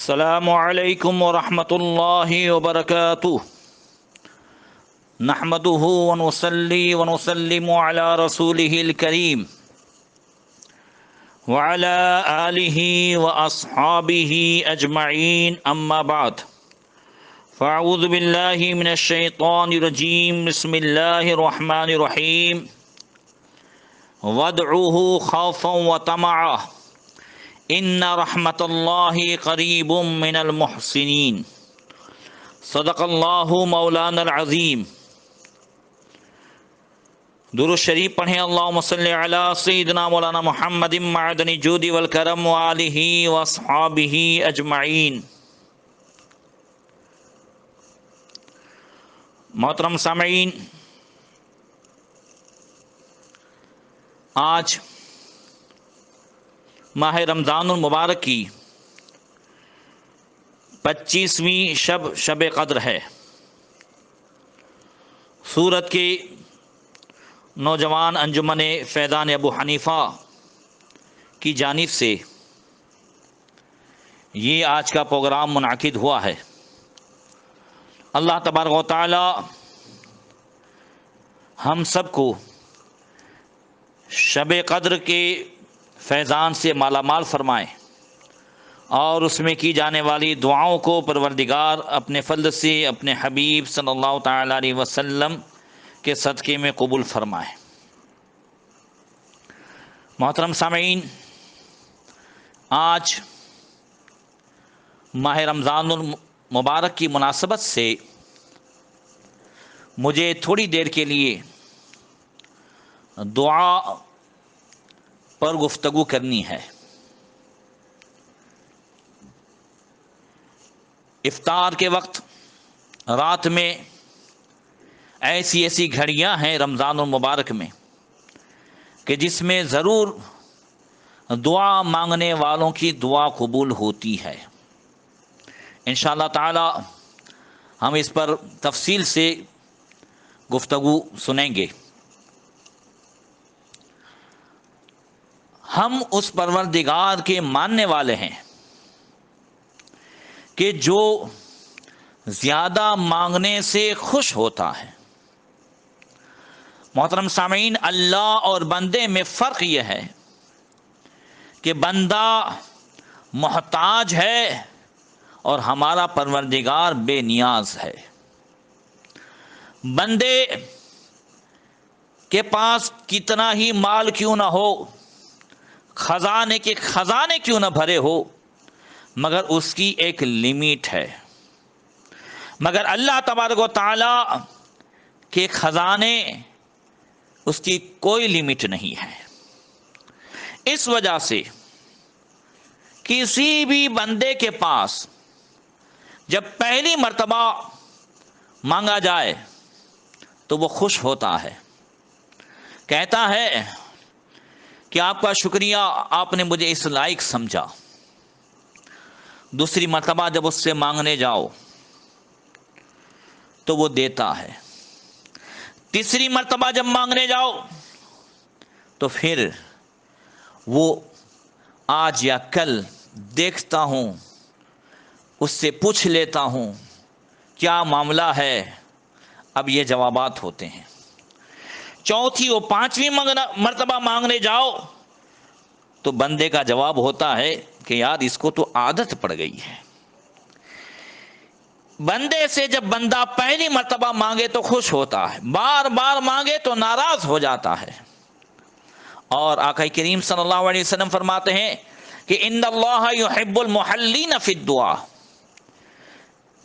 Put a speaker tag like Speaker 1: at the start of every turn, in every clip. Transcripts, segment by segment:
Speaker 1: السلام علیکم ورحمۃ اللہ وبرکاتہ نحمده ونصلی ونسلم علی رسوله الکریم وعلی آلہ واصحابہ اجمعین اما بعد فاعوذ باللہ من الشیطان الرجیم بسم اللہ الرحمن الرحیم وادعوہ خوفا وطمعا ان رحمت اللہ قریب من المحسنین صدق اللہ مولانا العظیم۔ درود شریف پڑھیں، اللہم صلی علی سیدنا مولانا محمد معدن الجود والکرم وآلہ واصحابہ اجمعین۔ محترم سامعین، آج ماہ رمضان المبارک کی 25ویں شب قدر ہے۔ سورت کے نوجوان انجمن فیضان ابو حنیفہ کی جانب سے یہ آج کا پروگرام منعقد ہوا ہے۔ اللہ تبارک و تعالی ہم سب کو شب قدر کے فیضان سے مالا مال فرمائے اور اس میں کی جانے والی دعاؤں کو پروردگار اپنے فضل سے اپنے حبیب صلی اللہ تعالی علیہ وسلم کے صدقے میں قبول فرمائے۔ محترم سامعین، آج ماہ رمضان المبارک کی مناسبت سے مجھے تھوڑی دیر کے لیے دعا پر گفتگو کرنی ہے۔ افطار کے وقت رات میں ایسی گھڑیاں ہیں رمضان المبارک میں کہ جس میں ضرور دعا مانگنے والوں کی دعا قبول ہوتی ہے۔ انشاءاللہ تعالی ہم اس پر تفصیل سے گفتگو سنیں گے۔ ہم اس پروردگار کے ماننے والے ہیں کہ جو زیادہ مانگنے سے خوش ہوتا ہے۔ محترم سامعین، اللہ اور بندے میں فرق یہ ہے کہ بندہ محتاج ہے اور ہمارا پروردگار بے نیاز ہے۔ بندے کے پاس کتنا ہی مال کیوں نہ ہو، خزانے کے خزانے کیوں نہ بھرے ہو، مگر اس کی ایک لمٹ ہے۔ مگر اللہ تبارک و تعالی کے خزانے، اس کی کوئی لمٹ نہیں ہے۔ اس وجہ سے کسی بھی بندے کے پاس جب پہلی مرتبہ مانگا جائے تو وہ خوش ہوتا ہے، کہتا ہے کہ آپ کا شکریہ، آپ نے مجھے اس لائق سمجھا۔ دوسری مرتبہ جب اس سے مانگنے جاؤ تو وہ دیتا ہے۔ تیسری مرتبہ جب مانگنے جاؤ تو پھر وہ آج یا کل دیکھتا ہوں، اس سے پوچھ لیتا ہوں کیا معاملہ ہے، اب یہ جوابات ہوتے ہیں۔ چوتھی و پانچویں مرتبہ مانگنے جاؤ تو بندے کا جواب ہوتا ہے کہ یار اس کو تو عادت پڑ گئی ہے۔ بندے سے جب بندہ پہلی مرتبہ مانگے تو خوش ہوتا ہے، بار بار مانگے تو ناراض ہو جاتا ہے۔ اور آقا کریم صلی اللہ علیہ وسلم فرماتے ہیں کہ ان اللہ یحب المحلین فی الدعاء،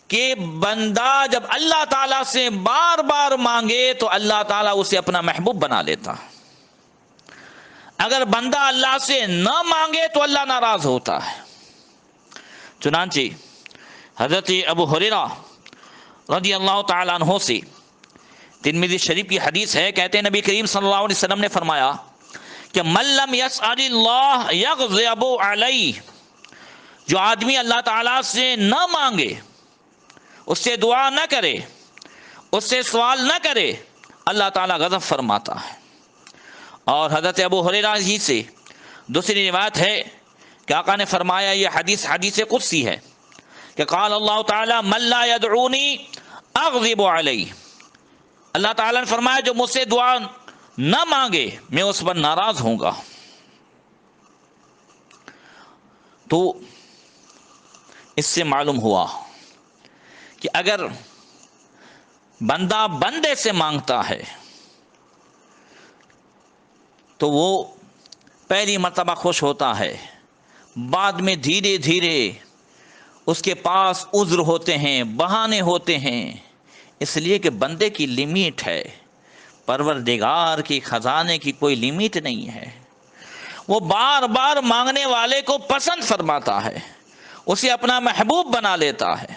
Speaker 1: کہ بندہ جب اللہ تعالیٰ سے بار بار مانگے تو اللہ تعالیٰ اسے اپنا محبوب بنا لیتا۔ اگر بندہ اللہ سے نہ مانگے تو اللہ ناراض ہوتا ہے۔ چنانچہ حضرت ابو ہریرہ رضی اللہ تعالیٰ عنہ سے ترمذی شریف کی حدیث ہے، کہتے ہیں نبی کریم صلی اللہ علیہ وسلم نے فرمایا کہ من لم یسأل اللہ یغضب علیہ، جو آدمی اللہ تعالیٰ سے نہ مانگے، اس سے دعا نہ کرے، اس سے سوال نہ کرے، اللہ تعالیٰ غضب فرماتا ہے۔ اور حضرت ابو ہریرہ ہی سے دوسری روایت ہے کہ آقا نے فرمایا، یہ حدیث قدسی ہے کہ قال اللہ تعالی من لا يدعونی اغضب علیہ، اللہ تعالیٰ نے فرمایا جو مجھ سے دعا نہ مانگے میں اس پر ناراض ہوں گا۔ تو اس سے معلوم ہوا کہ اگر بندہ بندے سے مانگتا ہے تو وہ پہلی مرتبہ خوش ہوتا ہے، بعد میں دھیرے دھیرے اس کے پاس عذر ہوتے ہیں، بہانے ہوتے ہیں، اس لیے کہ بندے کی لمٹ ہے، پروردگار کی خزانے کی کوئی لمٹ نہیں ہے۔ وہ بار بار مانگنے والے کو پسند فرماتا ہے، اسے اپنا محبوب بنا لیتا ہے۔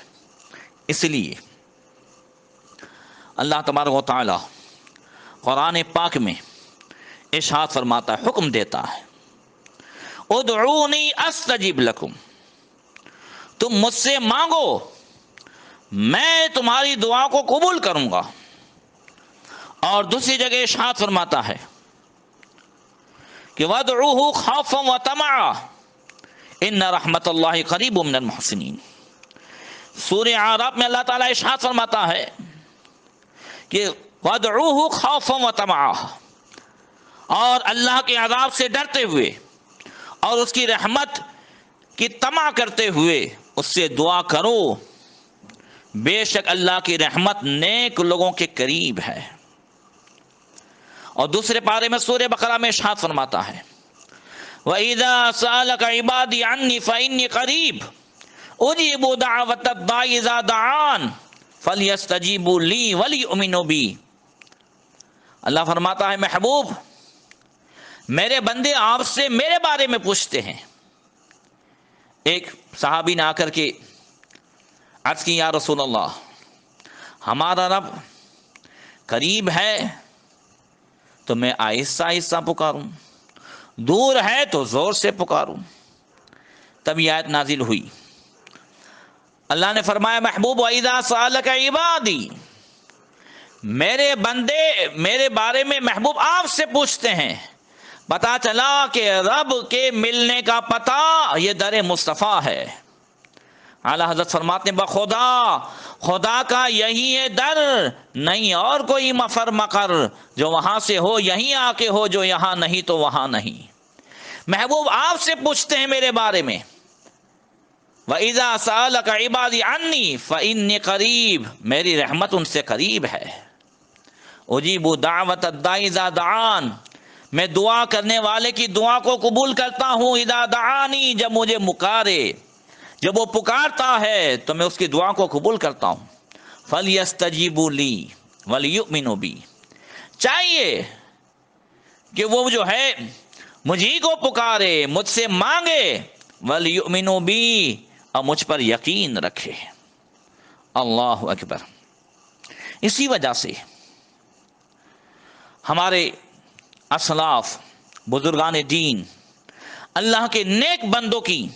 Speaker 1: اس لیے اللہ تبارک و تعالی قرآن پاک میں ارشاد فرماتا ہے، حکم دیتا ہے، ادعونی استجب لکم، تم مجھ سے مانگو میں تمہاری دعا کو قبول کروں گا۔ اور دوسری جگہ ارشاد فرماتا ہے کہ وَادْعُوهُ خَوْفًا وَطَمَعًا إِنَّ رَحْمَتَ اللَّهِ قَرِيبٌ مِّنَ الْمُحْسِنِينَ۔ سورہ اعراف میں اللہ تعالیٰ ارشاد فرماتا ہے کہ وَادْعُوهُ خَوْفًا وَطَمَعًا، اور اللہ کے عذاب سے ڈرتے ہوئے اور اس کی رحمت کی طمع کرتے ہوئے اس سے دعا کرو، بے شک اللہ کی رحمت نیک لوگوں کے قریب ہے۔ اور دوسرے پارے میں سورہ بقرہ میں ارشاد فرماتا ہے وَإِذَا سَأَلَكَ عِبَادِي عَنِّي فَإِنِّي قَرِيبٌ أُجِيبُ دَعْوَةَ الدَّاعِ إِذَا دَعَانِ فَلْيَسْتَجِيبُوا لِي وَلْيُؤْمِنُوا بِي۔ اللہ فرماتا ہے محبوب میرے بندے آپ سے میرے بارے میں پوچھتے ہیں۔ ایک صحابی نے آ کر کے عرض کی یا رسول اللہ ہمارا رب قریب ہے تو میں آہستہ آہستہ پکاروں، دور ہے تو زور سے پکاروں۔ تب یہ آیت نازل ہوئی، اللہ نے فرمایا محبوب وَإِذَا سَأَلَكَ عِبَادِي، میرے بندے میرے بارے میں محبوب آپ سے پوچھتے ہیں۔ پتا چلا کہ رب کے ملنے کا پتہ یہ در مصطفیٰ ہے۔ اعلیٰ حضرت فرماتے ہیں بخدا خدا کا یہی ہے در، نہیں اور کوئی مفر مقر، جو وہاں سے ہو یہیں آ کے ہو، جو یہاں نہیں تو وہاں نہیں۔ محبوب آپ سے پوچھتے ہیں میرے بارے میں، وَإِذَا سَأَلَكَ عِبَادِي عَنِّي فَإِنِّي قَرِيبٌ، میری رحمت ان سے قریب ہے۔ أُجِيبُ دَعْوَةَ الدَّاعِ إِذَا دَعَانِ، میں دعا کرنے والے کی دعا کو قبول کرتا ہوں، اذا دعانی، جب مجھے مکارے، جب وہ پکارتا ہے تو میں اس کی دعا کو قبول کرتا ہوں۔ فَلْيَسْتَجِيبُوا لِي وَلْيُؤْمِنُوا بِي، چاہیے کہ وہ جو ہے مجھے کو پکارے، مجھ سے مانگے، وَلْيُؤْمِنُوا بِي، اور مجھ پر یقین رکھے۔ اللہ اکبر۔ اسی وجہ سے ہمارے اسلاف بزرگان دین اللہ کے نیک بندوں کی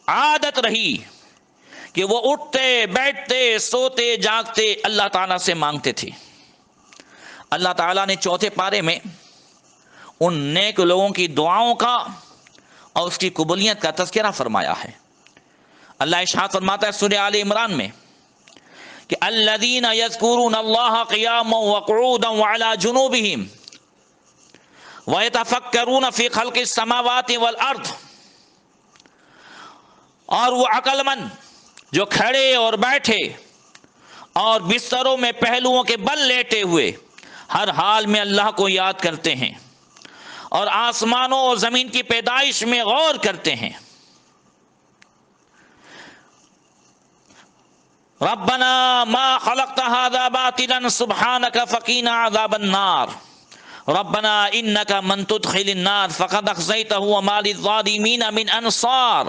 Speaker 1: عادت رہی کہ وہ اٹھتے بیٹھتے سوتے جاگتے اللہ تعالیٰ سے مانگتے تھے۔ اللہ تعالیٰ نے چوتھے پارے میں ان نیک لوگوں کی دعاؤں کا اور اس کی قبولیت کا تذکرہ فرمایا ہے۔ اللہ ارشاد فرماتا ہے سورہ آل عمران میں کہ الذین یذکرون اللہ قیاما وقعودا وعلی جنوبہم وَيَتَفَكَّرُونَ فِي خَلْقِ السَّمَاوَاتِ وَالْأَرْضِ، اور وہ عقل مند جو کھڑے اور بیٹھے اور بستروں میں پہلوؤں کے بل لیٹے ہوئے ہر حال میں اللہ کو یاد کرتے ہیں اور آسمانوں اور زمین کی پیدائش میں غور کرتے ہیں۔ رَبَّنَا مَا خَلَقْتَ هَذَا بَاطِلًا سُبْحَانَكَ فَقِنَا عَذَابَ النَّارِ رَبَّنَا إِنَّكَ مَن تُدْخِلِ النَّارَ فَقَدْ أَخْزَيْتَهُ وَمَا لِلظَّالِمِينَ مِنْ أَنصَارٍ،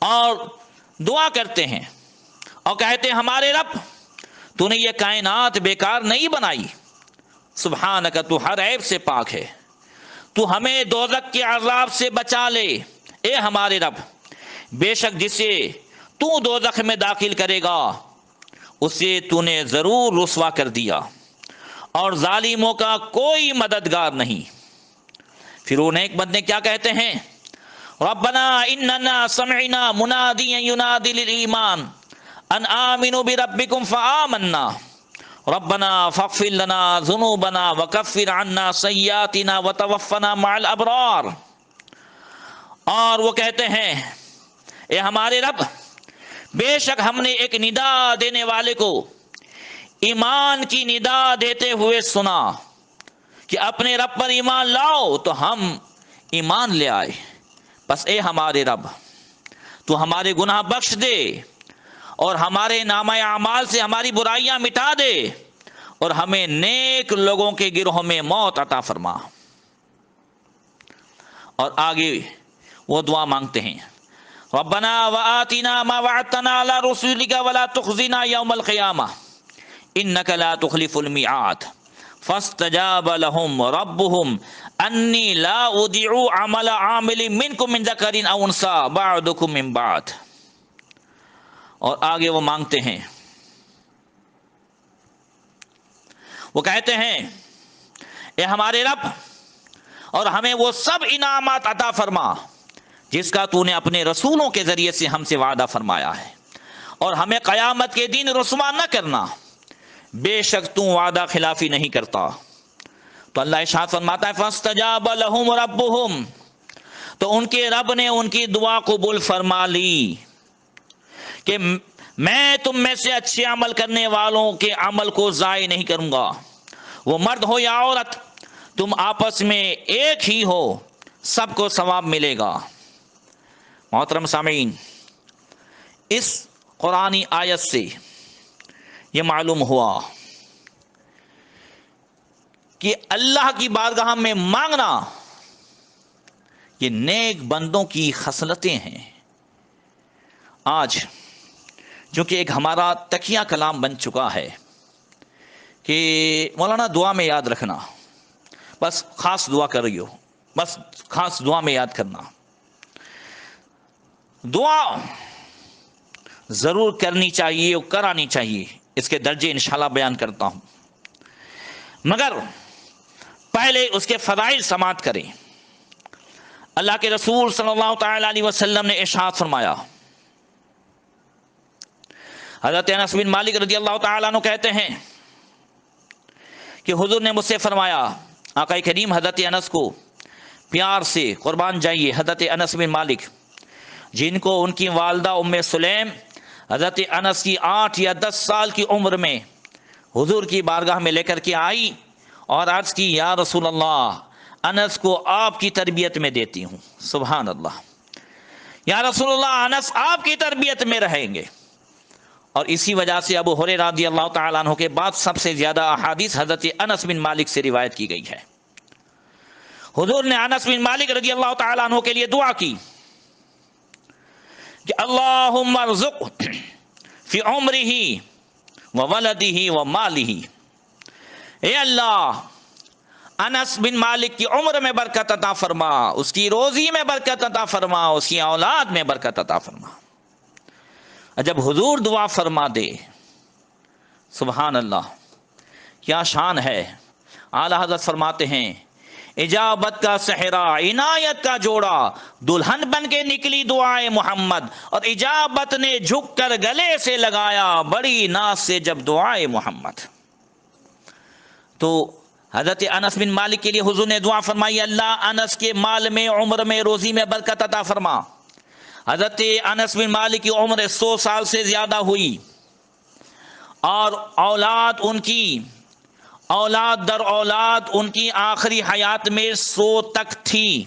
Speaker 1: اور دعا کرتے ہیں اور کہتے ہیں ہمارے رب تو نے یہ کائنات بیکار نہیں بنائی، سبحانک تو ہر عیب سے پاک ہے، تو ہمیں دوزخ کے عذاب سے بچا لے، اے ہمارے رب بے شک جسے تو دوزخ میں داخل کرے گا اسے تو نے ضرور رسوا کر دیا، اور ظالموں کا کوئی مددگار نہیں۔ پھر وہ نیک بندے کیا کہتے ہیں ربنا اننا سمعنا منادیا ینادی للایمان ان آمنوا بربکم فآمنا ربنا فاغفر لنا ذنوبنا وکفر عنا سیئاتنا وتوفنا مع الابرار۔ اور وہ کہتے ہیں اے ہمارے رب، بے شک ہم نے ایک ندا دینے والے کو ایمان کی ندا دیتے ہوئے سنا کہ اپنے رب پر ایمان لاؤ، تو ہم ایمان لے آئے۔ بس اے ہمارے رب، تو ہمارے گناہ بخش دے اور ہمارے نامہ اعمال سے ہماری برائیاں مٹا دے اور ہمیں نیک لوگوں کے گروہ میں موت عطا فرما۔ اور آگے وہ دعا مانگتے ہیں ربنا وآتنا ما وعدتنا على رسولك ولا تخزنا يوم القيامة انك لا تخلف الميعاد فاستجاب لهم ربهم انی لا اضيع عمل عامل منكم من ذکر او انثى بعضكم من بعض۔ اور آگے وہ مانگتے ہیں، وہ کہتے ہیں اے ہمارے رب، اور ہمیں وہ سب انعامات عطا فرما جس کا تو نے اپنے رسولوں کے ذریعے سے ہم سے وعدہ فرمایا ہے، اور ہمیں قیامت کے دن رسوا نہ کرنا، بے شک تو وعدہ خلافی نہیں کرتا۔ تو اللہ ارشاد فرماتا ہے فاستجاب لهم ربهم، تو ان کے رب نے ان کی دعا قبول فرما لی کہ میں تم میں سے اچھے عمل کرنے والوں کے عمل کو ضائع نہیں کروں گا، وہ مرد ہو یا عورت، تم آپس میں ایک ہی ہو، سب کو ثواب ملے گا۔ محترم سامعین، اس قرآنی آیت سے یہ معلوم ہوا کہ اللہ کی بارگاہ میں مانگنا یہ نیک بندوں کی خصلتیں ہیں۔ آج جو کہ ایک ہمارا تکیہ کلام بن چکا ہے کہ مولانا دعا میں یاد رکھنا، بس خاص دعا کر رہی ہو، بس خاص دعا میں یاد کرنا۔ دعا ضرور کرنی چاہیے اور کرانی چاہیے، اس کے درجے انشاءاللہ بیان کرتا ہوں، مگر پہلے اس کے فضائل سماعت کریں۔ اللہ کے رسول صلی اللہ تعالی علیہ وسلم نے ارشاد فرمایا، حضرت انس بن مالک رضی اللہ تعالیٰ عنہ کہتے ہیں کہ حضور نے مجھ سے فرمایا، آقا کریم حضرت انس کو پیار سے قربان جائیے، حضرت انس بن مالک جن کو ان کی والدہ ام سلیم حضرت انس کی 8 یا 10 سال کی عمر میں حضور کی بارگاہ میں لے کر کے آئی اور عرض کی یا رسول اللہ، انس کو آپ کی تربیت میں دیتی ہوں۔ سبحان اللہ، یا رسول اللہ، انس آپ کی تربیت میں رہیں گے۔ اور اسی وجہ سے ابو ہریرہ رضی اللہ تعالیٰ عنہ کے بعد سب سے زیادہ احادیث حضرت انس بن مالک سے روایت کی گئی ہے۔ حضور نے انس بن مالک رضی اللہ تعالیٰ عنہ کے لیے دعا کی کہ اللہم ارزق فی عمرہ وولدہ ومالہ، اے اللہ انس بن مالک کی عمر میں برکت عطا فرما، اس کی روزی میں برکت عطا فرما، اس کی اولاد میں برکت عطا فرما۔ جب حضور دعا فرما دے، سبحان اللہ، کیا شان ہے۔ اعلیٰ حضرت فرماتے ہیں اجابت کا صحرا، عنایت کا جوڑا، دلہن بن کے نکلی دعائے محمد، اور اجابت نے جھک کر گلے سے لگایا بڑی ناز سے جب دعائے محمد۔ تو حضرت انس بن مالک کے لیے حضور نے دعا فرمائی، اللہ انس کے مال میں، عمر میں، روزی میں برکت عطا فرما۔ حضرت انس بن مالک کی عمر 100 سال سے زیادہ ہوئی اور اولاد ان کی اولاد در اولاد ان کی آخری حیات میں 100 تک تھی۔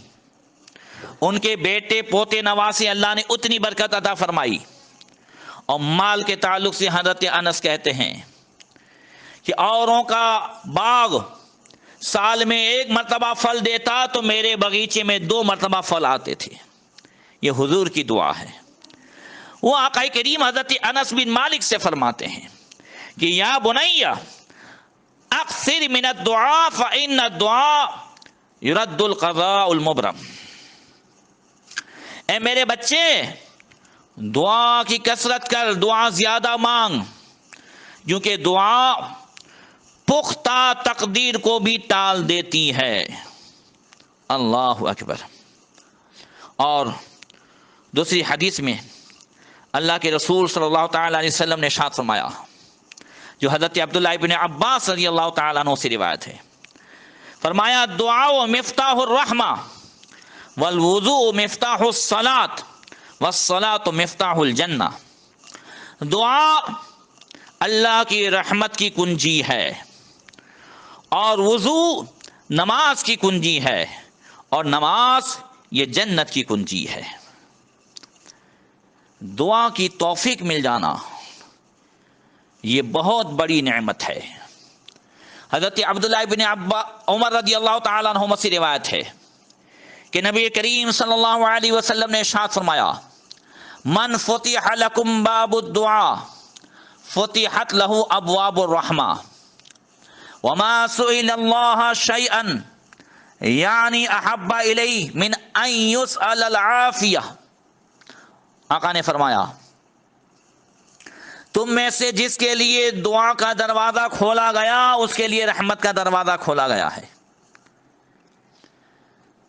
Speaker 1: ان کے بیٹے پوتے نواسے اللہ نے اتنی برکت عطا فرمائی۔ اور مال کے تعلق سے حضرت انس کہتے ہیں کہ اوروں کا باغ سال میں 1 مرتبہ پھل دیتا تو میرے باغیچے میں 2 مرتبہ پھل آتے تھے۔ یہ حضور کی دعا ہے۔ وہ آقا کریم حضرت انس بن مالک سے فرماتے ہیں کہ یا بنیا اکثر من الدعاء فإن الدعاء يرد القضاء المبرم، اے میرے بچے دعا کی کثرت کر، دعا زیادہ مانگ، کیونکہ دعا پختہ تقدیر کو بھی ٹال دیتی ہے۔ اللہ اکبر۔ اور دوسری حدیث میں اللہ کے رسول صلی اللہ تعالیٰ علیہ وسلم نے ارشاد فرمایا، جو حضرت عبداللہ ابن عباس رضی اللہ تعالیٰ عنہ سے روایت ہے، فرمایا دعاء مفتاح الرحمہ والوضوء مفتاح الصلاۃ والصلاۃ مفتاح الجنہ۔ دعا اللہ کی رحمت کی کنجی ہے، اور وضو نماز کی کنجی ہے، اور نماز یہ جنت کی کنجی ہے۔ دعا کی توفیق مل جانا یہ بہت بڑی نعمت ہے۔ حضرت عبداللہ ابن عمر رضی اللہ تعالیٰ عنہما سے روایت ہے کہ نبی کریم صلی اللہ علیہ وسلم نے ارشاد فرمایا، من فتح لکم باب الدعاء فتحت لہ ابواب الرحمہ وما سئل اللہ شیئا یعنی احب الیہ من ان یسأل العافیہ۔ آقا نے فرمایا، تم میں سے جس کے لیے دعا کا دروازہ کھولا گیا اس کے لیے رحمت کا دروازہ کھولا گیا ہے۔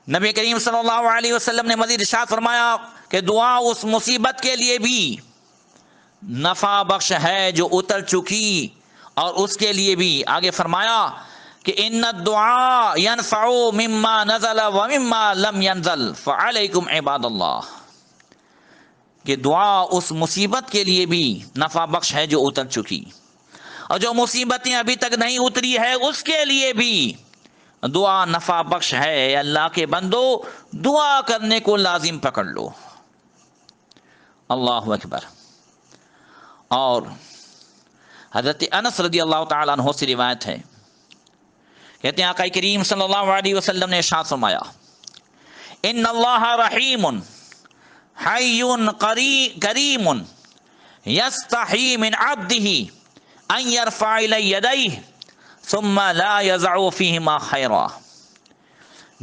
Speaker 1: نبی کریم صلی اللہ علیہ وسلم نے مزید ارشاد فرمایا کہ دعا اس مصیبت کے لیے بھی نفع بخش ہے جو اتر چکی، اور اس کے لیے بھی آگے فرمایا کہ ان الدعاء ينفع مما نزل ومما لم ينزل فعليكم عباد اللہ، کہ دعا اس مصیبت کے لیے بھی نفع بخش ہے جو اتر چکی، اور جو مصیبتیں ابھی تک نہیں اتری ہے اس کے لیے بھی دعا نفع بخش ہے۔ اللہ کے بندو دعا کرنے کو لازم پکڑ لو۔ اللہ اکبر۔ اور حضرت انس رضی اللہ تعالیٰ عنہ سے روایت ہے، کہتے ہیں آقا کریم صلی اللہ علیہ وسلم نے ارشاد فرمایا، ان اللہ رحیم حی کریم یستحی من عبدہ ان یرفع الی یدیہ ثم لا یضع فیہما خیرا۔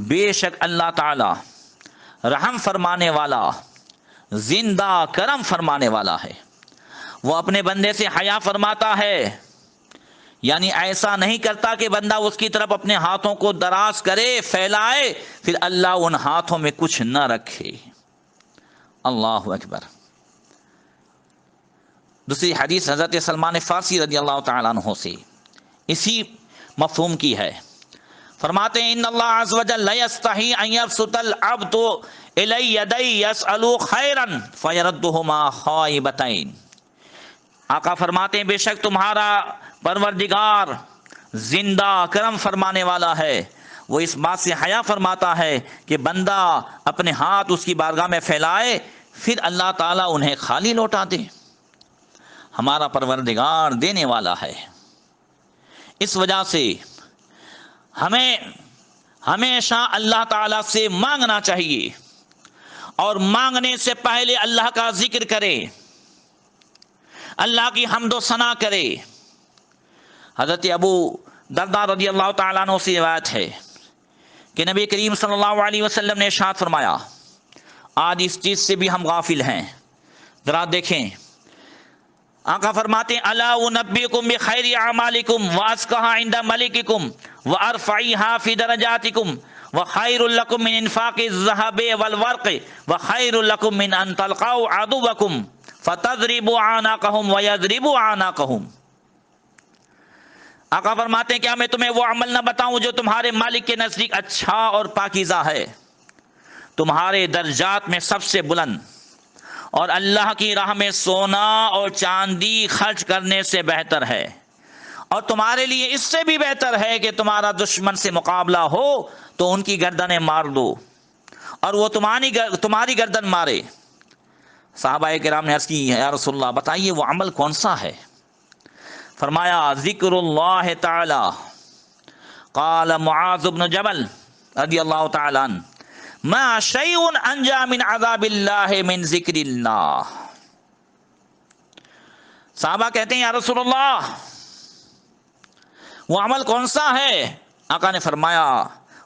Speaker 1: بے شک اللہ تعالی رحم فرمانے والا، زندہ کرم فرمانے والا ہے، وہ اپنے بندے سے حیا فرماتا ہے، یعنی ایسا نہیں کرتا کہ بندہ اس کی طرف اپنے ہاتھوں کو دراز کرے، پھیلائے، پھر اللہ ان ہاتھوں میں کچھ نہ رکھے۔ اللہ اکبر۔ دوسری حدیث حضرت سلمان فارسی رضی اللہ تعالیٰ عنہ سے اسی مفہوم کی ہے، فرماتے ہیں ان اللہ عز وجل لا یستحی ان یبسط العبد الی یدی یسأل خیرا فیردہما خائبتین۔ آقا فرماتے ہیں بے شک تمہارا پروردگار زندہ کرم فرمانے والا ہے، وہ اس بات سے حیا فرماتا ہے کہ بندہ اپنے ہاتھ اس کی بارگاہ میں پھیلائے، پھر اللہ تعالیٰ انہیں خالی لوٹا دے۔ ہمارا پروردگار دینے والا ہے، اس وجہ سے ہمیں ہمیشہ اللہ تعالیٰ سے مانگنا چاہیے، اور مانگنے سے پہلے اللہ کا ذکر کرے، اللہ کی حمد و ثنا کرے۔ حضرت ابو درداء رضی اللہ تعالیٰ عنہ سے روایت ہے کہ نبی کریم صلی اللہ علیہ وسلم نے ارشاد فرمایا، آج اس چیز سے بھی ہم غافل ہیں، ذرا دیکھیں۔ آقا فرماتے ہیں الا انبئکم بخیر اعمالکم وازکہا عند ملککم وارفعیہا فی درجاتکم وخیر لکم من انفاق الذہب والورق وخیر لکم من ان تلقوا عدوکم فتضربوا اعناقہم ویضربوا اعناقہم۔ آقا فرماتے ہیں کیا میں تمہیں وہ عمل نہ بتاؤں جو تمہارے مالک کے نزدیک اچھا اور پاکیزہ ہے، تمہارے درجات میں سب سے بلند، اور اللہ کی راہ میں سونا اور چاندی خرچ کرنے سے بہتر ہے، اور تمہارے لیے اس سے بھی بہتر ہے کہ تمہارا دشمن سے مقابلہ ہو تو ان کی گردنیں مار دو اور وہ تمہاری گردن مارے۔ صحابہ کرام نے عرض کی یا رسول اللہ بتائیے وہ عمل کون سا ہے؟ فرمایا ذکر اللہ تعالی۔ قال معاذ بن جبل رضی اللہ تعالی عنہ ما شیء انجا من عذاب اللہ من ذکر اللہ۔ صحابہ کہتے ہیں یا رسول اللہ وہ عمل کون سا ہے؟ آقا نے فرمایا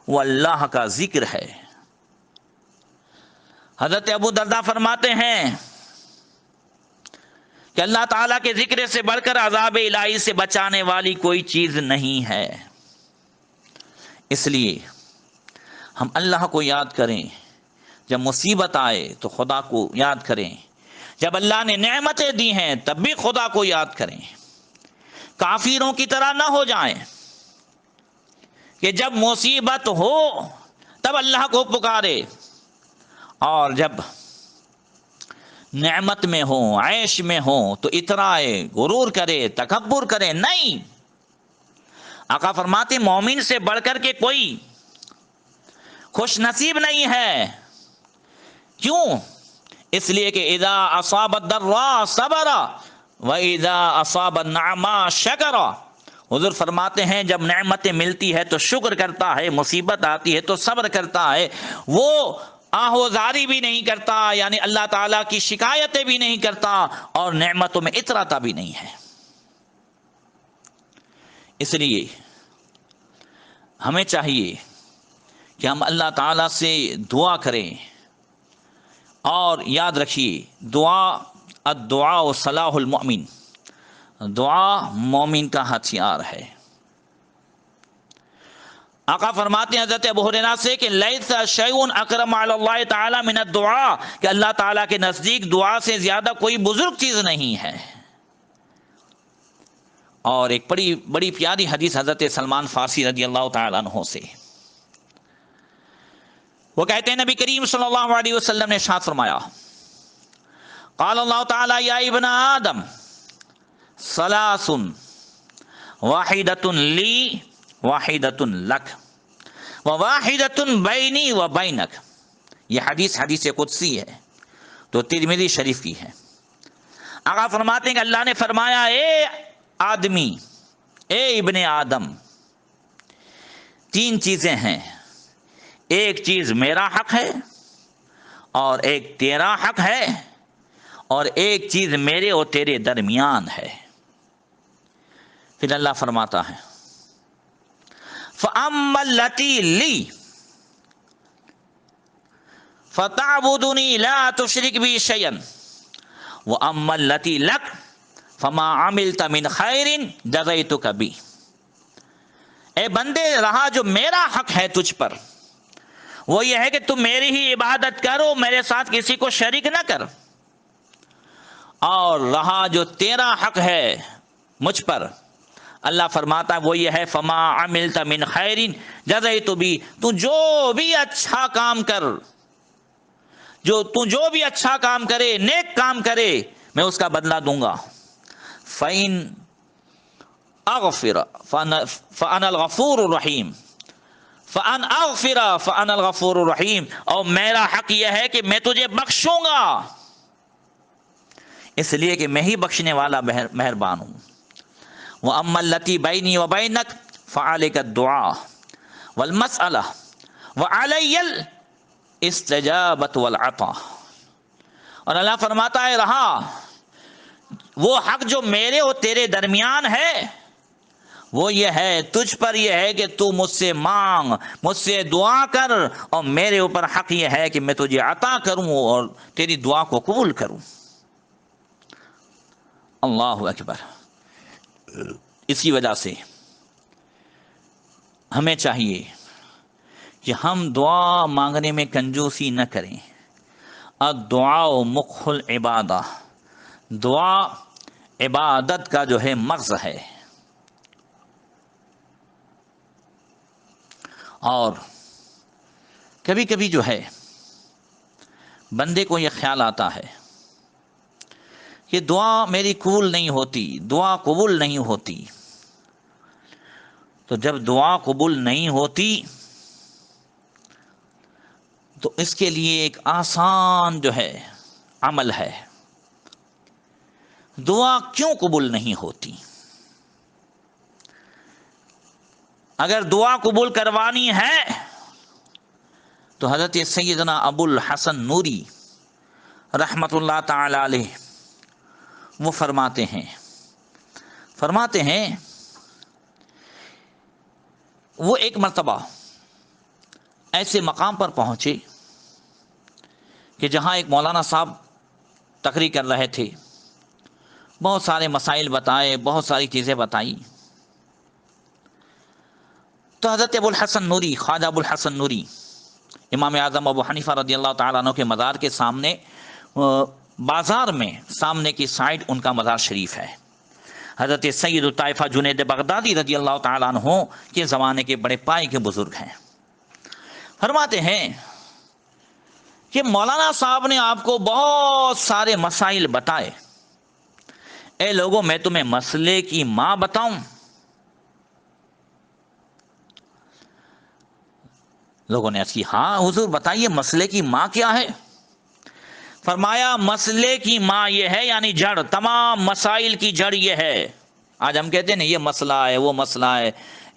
Speaker 1: وہ اللہ کا ذکر ہے۔ حضرت ابو درداء فرماتے ہیں کہ اللہ تعالیٰ کے ذکر سے بڑھ کر عذاب الہی سے بچانے والی کوئی چیز نہیں ہے، اس لیے ہم اللہ کو یاد کریں جب مصیبت آئے تو خدا کو یاد کریں، جب اللہ نے نعمتیں دی ہیں تب بھی خدا کو یاد کریں، کافروں کی طرح نہ ہو جائیں کہ جب مصیبت ہو تب اللہ کو پکارے، اور جب نعمت میں ہو، عیش میں ہو تو اترائے، غرور کرے، تکبر کرے۔ نہیں، آقا فرماتے مومن سے بڑھ کر کے کوئی خوش نصیب نہیں ہے۔ کیوں؟ اس لیے کہ اذا اصاب الضراء صبر واذا اصاب النعماء شکر۔ حضور فرماتے ہیں جب نعمتیں ملتی ہے تو شکر کرتا ہے، مصیبت آتی ہے تو صبر کرتا ہے، وہ آہوزاری بھی نہیں کرتا، یعنی اللہ تعالیٰ کی شکایتیں بھی نہیں کرتا، اور نعمتوں میں اتراتا بھی نہیں ہے۔ اس لیے ہمیں چاہیے کہ ہم اللہ تعالیٰ سے دعا کریں، اور یاد رکھیے الدعاء صلاح المؤمن، دعا مومن کا ہتھیار ہے۔ آقا فرماتے ہیں حضرت ابو ہریرہ سے کہ لیس شیء اکرم علی اللہ تعالی من الدعاء، کہ اللہ تعالیٰ کے نزدیک دعا سے زیادہ کوئی بزرگ چیز نہیں ہے۔ اور ایک بڑی پیاری حدیث حضرت سلمان فارسی رضی اللہ تعالی عنہ سے، وہ کہتے ہیں نبی کریم صلی اللہ علیہ وسلم نے ارشاد فرمایا، قال اللہ تعالی یا ابن آدم ثلاث واحدۃ لی واحدۃ لک وواحدۃ بینی و بینک۔ یہ حدیث قدسی ہے، تو ترمذی شریف کی ہے۔ آقا فرماتے ہیں کہ اللہ نے فرمایا اے آدمی، اے ابن آدم، تین چیزیں ہیں، ایک چیز میرا حق ہے، اور ایک تیرا حق ہے، اور ایک چیز میرے اور تیرے درمیان ہے۔ پھر اللہ فرماتا ہے فَأَمَّا الَّتِي لِي فَتَعْبُدُنِي لَا تُشْرِكْ بِي شَيْئًا وَأَمَّا الَّتِي لَكَ فَمَا عَمِلْتَ مِنْ خَيْرٍ جَزَيْتُكَ بِهِ۔ اے بندے، رہا جو میرا حق ہے تجھ پر، وہ یہ ہے کہ تم میری ہی عبادت کرو، میرے ساتھ کسی کو شریک نہ کر، اور رہا جو تیرا حق ہے مجھ پر، اللہ فرماتا ہے وہ یہ ہے فما عملت من خیر جزیت بھی، تو جو بھی اچھا کام کر، جو بھی اچھا کام کرے، نیک کام کرے، میں اس کا بدلہ دوں گا۔ فَإِنْ أَغْفِرَ فَأَنَا الْغَفُورُ الرَّحِيمُ فَأَنْ أَغْفِرَ فَأَنَا الْغَفُورُ الرَّحِيمُ، اور میرا حق یہ ہے کہ میں تجھے بخشوں گا، اس لیے کہ میں ہی بخشنے والا مہربان ہوں۔ وَأَمَّا الَّتِي بَيْنِي وَبَيْنَكَ فَعَلَيْكَ الدُّعَاءُ وَالْمَسْأَلَةُ وَعَلَيَّ الْإِسْتِجَابَةُ وَالْعَطَاءُ۔ اور اللہ فرماتا ہے رہا وہ حق جو میرے اور تیرے درمیان ہے، وہ یہ ہے، تجھ پر یہ ہے کہ تو مجھ سے مانگ، مجھ سے دعا کر، اور میرے اوپر حق یہ ہے کہ میں تجھے عطا کروں اور تیری دعا کو قبول کروں۔ اللہ اکبر۔ اسی وجہ سے ہمیں چاہیے کہ ہم دعا مانگنے میں کنجوسی نہ کریں۔ الدعاء مخ العبادہ، دعا عبادت کا جو ہے مغز ہے۔ اور کبھی کبھی جو ہے بندے کو یہ خیال آتا ہے کہ دعا میری قبول نہیں ہوتی، دعا قبول نہیں ہوتی۔ تو جب دعا قبول نہیں ہوتی تو اس کے لیے ایک آسان جو ہے عمل ہے۔ دعا کیوں قبول نہیں ہوتی؟ اگر دعا قبول کروانی ہے تو حضرت سیدنا ابو الحسن نوری رحمت اللہ تعالی علیہ وہ فرماتے ہیں وہ ایک مرتبہ ایسے مقام پر پہنچے کہ جہاں ایک مولانا صاحب تقریر کر رہے تھے، بہت سارے مسائل بتائے، بہت ساری چیزیں بتائی۔ تو حضرت ابو الحسن نوری، خواجہ ابو الحسن نوری امام اعظم ابو حنیفہ رضی اللہ تعالیٰ عنہ کے مزار کے سامنے بازار میں سامنے کی سائڈ ان کا مزار شریف ہے۔ حضرت سید الطائفہ جنید بغدادی رضی اللہ تعالیٰ عنہ کے زمانے کے بڑے پائے کے بزرگ ہیں۔ فرماتے ہیں کہ مولانا صاحب نے آپ کو بہت سارے مسائل بتائے، اے لوگوں میں تمہیں مسئلے کی ماں بتاؤں؟ لوگوں نے عرض کی ہاں حضور بتائیے مسئلے کی ماں کیا ہے؟ فرمایا مسئلے کی ماں یہ ہے، یعنی جڑ، تمام مسائل کی جڑ یہ ہے۔ آج ہم کہتے ہیں نا یہ مسئلہ ہے، وہ مسئلہ ہے،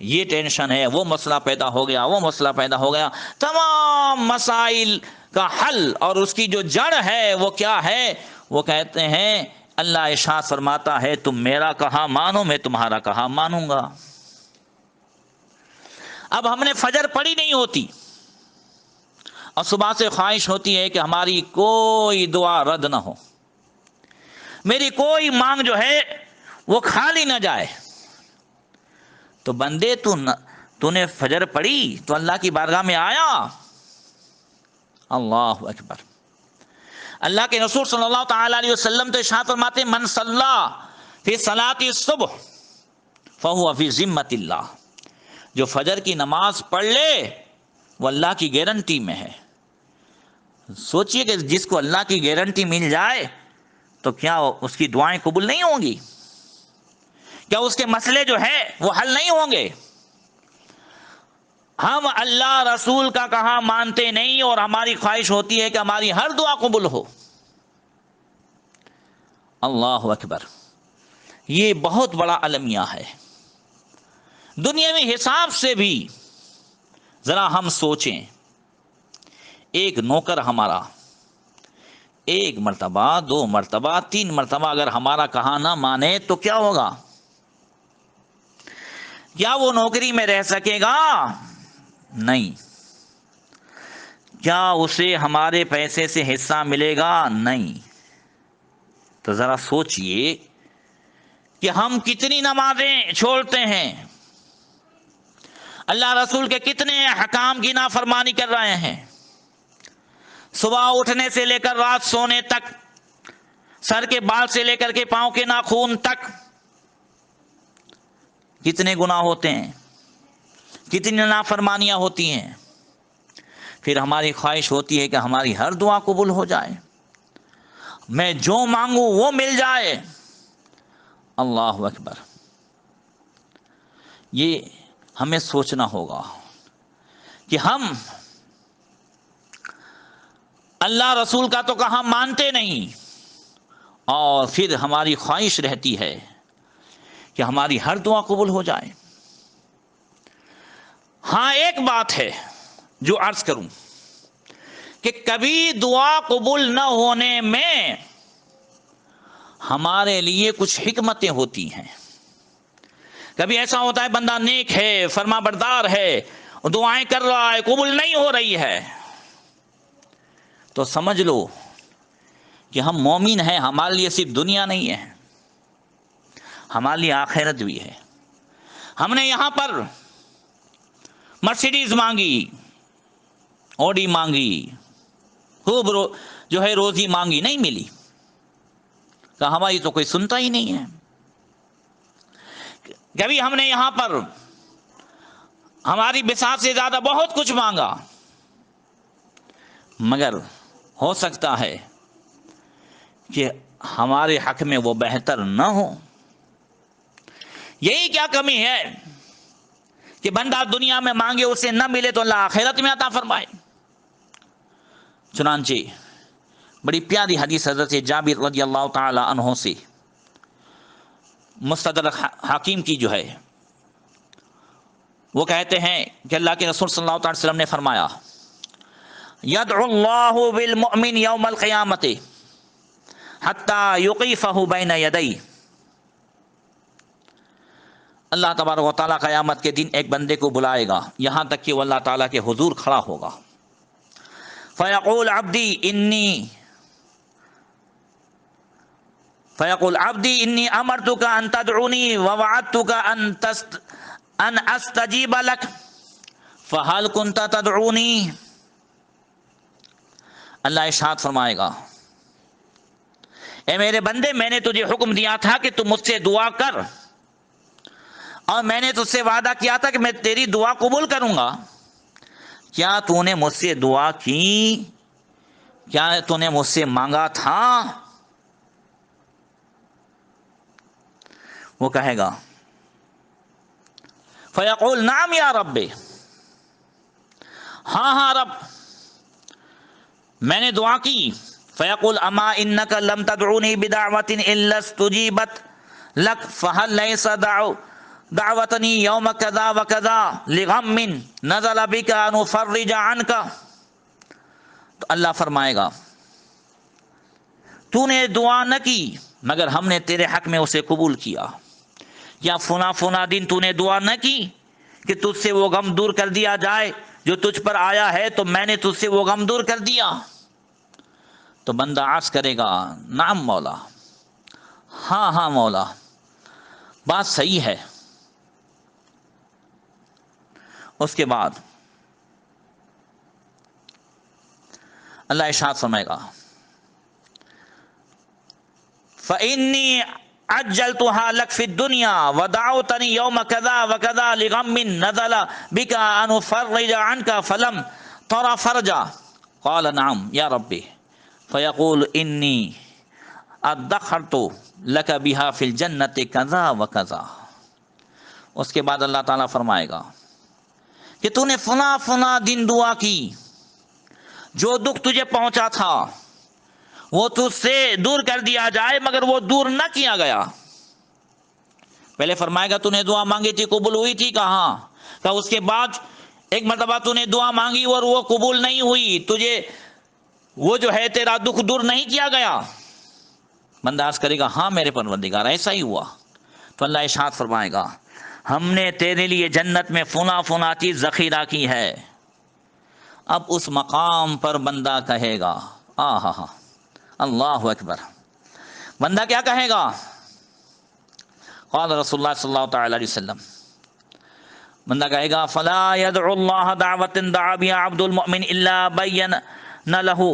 Speaker 1: یہ ٹینشن ہے، وہ مسئلہ پیدا ہو گیا، وہ مسئلہ پیدا ہو گیا۔ تمام مسائل کا حل اور اس کی جو جڑ ہے وہ کیا ہے؟ وہ کہتے ہیں اللہ ارشاد فرماتا ہے تم میرا کہا مانو میں تمہارا کہا مانوں گا۔ اب ہم نے فجر پڑھی نہیں ہوتی اور صبح سے خواہش ہوتی ہے کہ ہماری کوئی دعا رد نہ ہو، میری کوئی مانگ جو ہے وہ خالی نہ جائے، تو بندے تو نے فجر پڑھی تو اللہ کی بارگاہ میں آیا۔ اللہ اکبر۔ اللہ کے رسول صلی اللہ تعالی علیہ وسلم تو ارشاد فرماتے من صلی فی صلاۃ الصبح فہو فی ذمۃ اللہ، جو فجر کی نماز پڑھ لے وہ اللہ کی گارنٹی میں ہے۔ سوچئے کہ جس کو اللہ کی گارنٹی مل جائے تو کیا اس کی دعائیں قبول نہیں ہوں گی؟ کیا اس کے مسئلے جو ہے وہ حل نہیں ہوں گے؟ ہم اللہ رسول کا کہا مانتے نہیں اور ہماری خواہش ہوتی ہے کہ ہماری ہر دعا قبول ہو۔ اللہ اکبر۔ یہ بہت بڑا المیہ ہے۔ دنیاوی حساب سے بھی ذرا ہم سوچیں، ایک نوکر ہمارا ایک مرتبہ، 2 مرتبہ، 3 مرتبہ اگر ہمارا کہا نہ مانے تو کیا ہوگا؟ کیا وہ نوکری میں رہ سکے گا؟ نہیں۔ کیا اسے ہمارے پیسے سے حصہ ملے گا؟ نہیں۔ تو ذرا سوچئے کہ ہم کتنی نمازیں چھوڑتے ہیں، اللہ رسول کے کتنے حکام کی نافرمانی کر رہے ہیں، صبح اٹھنے سے لے کر رات سونے تک، سر کے بال سے لے کر کے پاؤں کے ناخون تک کتنے گناہ ہوتے ہیں، کتنی نافرمانیاں ہوتی ہیں۔ پھر ہماری خواہش ہوتی ہے کہ ہماری ہر دعا قبول ہو جائے، میں جو مانگوں وہ مل جائے۔ اللہ اکبر۔ یہ ہمیں سوچنا ہوگا کہ ہم اللہ رسول کا تو کہا مانتے نہیں اور پھر ہماری خواہش رہتی ہے کہ ہماری ہر دعا قبول ہو جائے۔ ہاں ایک بات ہے جو عرض کروں کہ کبھی دعا قبول نہ ہونے میں ہمارے لیے کچھ حکمتیں ہوتی ہیں۔ کبھی ایسا ہوتا ہے بندہ نیک ہے، فرما بردار ہے، دعائیں کر رہا ہے، قبول نہیں ہو رہی ہے، تو سمجھ لو کہ ہم مومن ہیں، ہمارے لیے صرف دنیا نہیں ہے، ہمارے لیے آخرت بھی ہے۔ ہم نے یہاں پر مرسیڈیز مانگی، اوڈی مانگی، خوب جو ہے روزی مانگی، نہیں ملی، کہا ہماری تو کوئی سنتا ہی نہیں ہے۔ کبھی ہم نے یہاں پر ہماری بساط سے زیادہ بہت کچھ مانگا، مگر ہو سکتا ہے کہ ہمارے حق میں وہ بہتر نہ ہو۔ یہی کیا کمی ہے کہ بندہ دنیا میں مانگے اسے نہ ملے تو اللہ آخرت میں عطا فرمائے۔ چنانچہ بڑی پیاری حدیث حضرت جابر رضی اللہ تعالی عنہ سے مستدرک حاکم کی جو ہے، وہ کہتے ہیں کہ اللہ کے رسول صلی اللہ علیہ وسلم نے فرمایا یدعو اللہ بالمؤمن یوم القیامت حتی یقیفہ بین یدیہ، اللہ تبارک و تعالیٰ قیامت کے دن ایک بندے کو بلائے گا یہاں تک کہ وہ اللہ تعالیٰ کے حضور کھڑا ہوگا، فیقول عبدی انی امرتک ان تدعونی ووعدتک ان استجیب لک فہل کنت تدعونی، اللہ ارشاد فرمائے گا، اے میرے بندے، میں نے تجھے حکم دیا تھا کہ تم مجھ سے دعا کر، اور میں نے تجھ سے وعدہ کیا تھا کہ میں تیری دعا قبول کروں گا۔ کیا تو نے مجھ سے دعا کی؟ کیا تو نے مجھ سے مانگا تھا؟ وہ کہے گا فیقول نعم یا رب، ہاں ہاں رب، میں نے دعا کی۔ فیقول اما انک لم تدعونی بدعوت الا استجیبت لک فہل لیس دعوتنی یوم کذا وکذا لغم نزل بک ان افرج عنک۔ تو اللہ فرمائے گا تو نے دعا نہ کی مگر ہم نے تیرے حق میں اسے قبول کیا، یا فنا دن تو نے دعا نہ کی کہ تجھ سے وہ غم دور کر دیا جائے جو تجھ پر آیا ہے، تو میں نے تجھ سے وہ غم دور کر دیا۔ تو بندہ عرض کرے گا نعم مولا، ہاں ہاں مولا، بات صحیح ہے۔ اس کے بعد اللہ ارشاد فرمائے گا فإنی عجلتها لك في الدنيا ودعوتني يوم كذا وكذا لغم نزل بك ان افرج عنك فلم ترى فرجا قال نعم يا ربي فيقول اني ادخرت لك بها في الجنة كذا وكذا۔ اس کے بعد اللہ تعالیٰ فرمائے گا کہ تو نے فنا دن دعا کی، جو دکھ تجھے پہنچا تھا وہ تجھ سے دور کر دیا جائے، مگر وہ دور نہ کیا گیا۔ پہلے فرمائے گا تو نے دعا مانگی تھی، قبول ہوئی تھی، کہاں؟ کہ اس کے بعد ایک مرتبہ تو نے دعا مانگی اور وہ قبول نہیں ہوئی، تجھے وہ جو ہے تیرا دکھ دور نہیں کیا گیا۔ بندہ عرض کرے گا ہاں میرے پروردگار، ایسا ہی ہوا۔ تو اللہ ارشاد فرمائے گا ہم نے تیرے لیے جنت میں فنا چیز ذخیرہ کی ہے۔ اب اس مقام پر بندہ کہے گا آہا اللہ اکبر، بندہ کیا کہے گا؟ قال رسول اللہ صلی اللہ تعالی علیہ وسلم، بندہ کہے گا فلا يدعو اللہ دعوت دعا بها عبد المؤمن الا بین له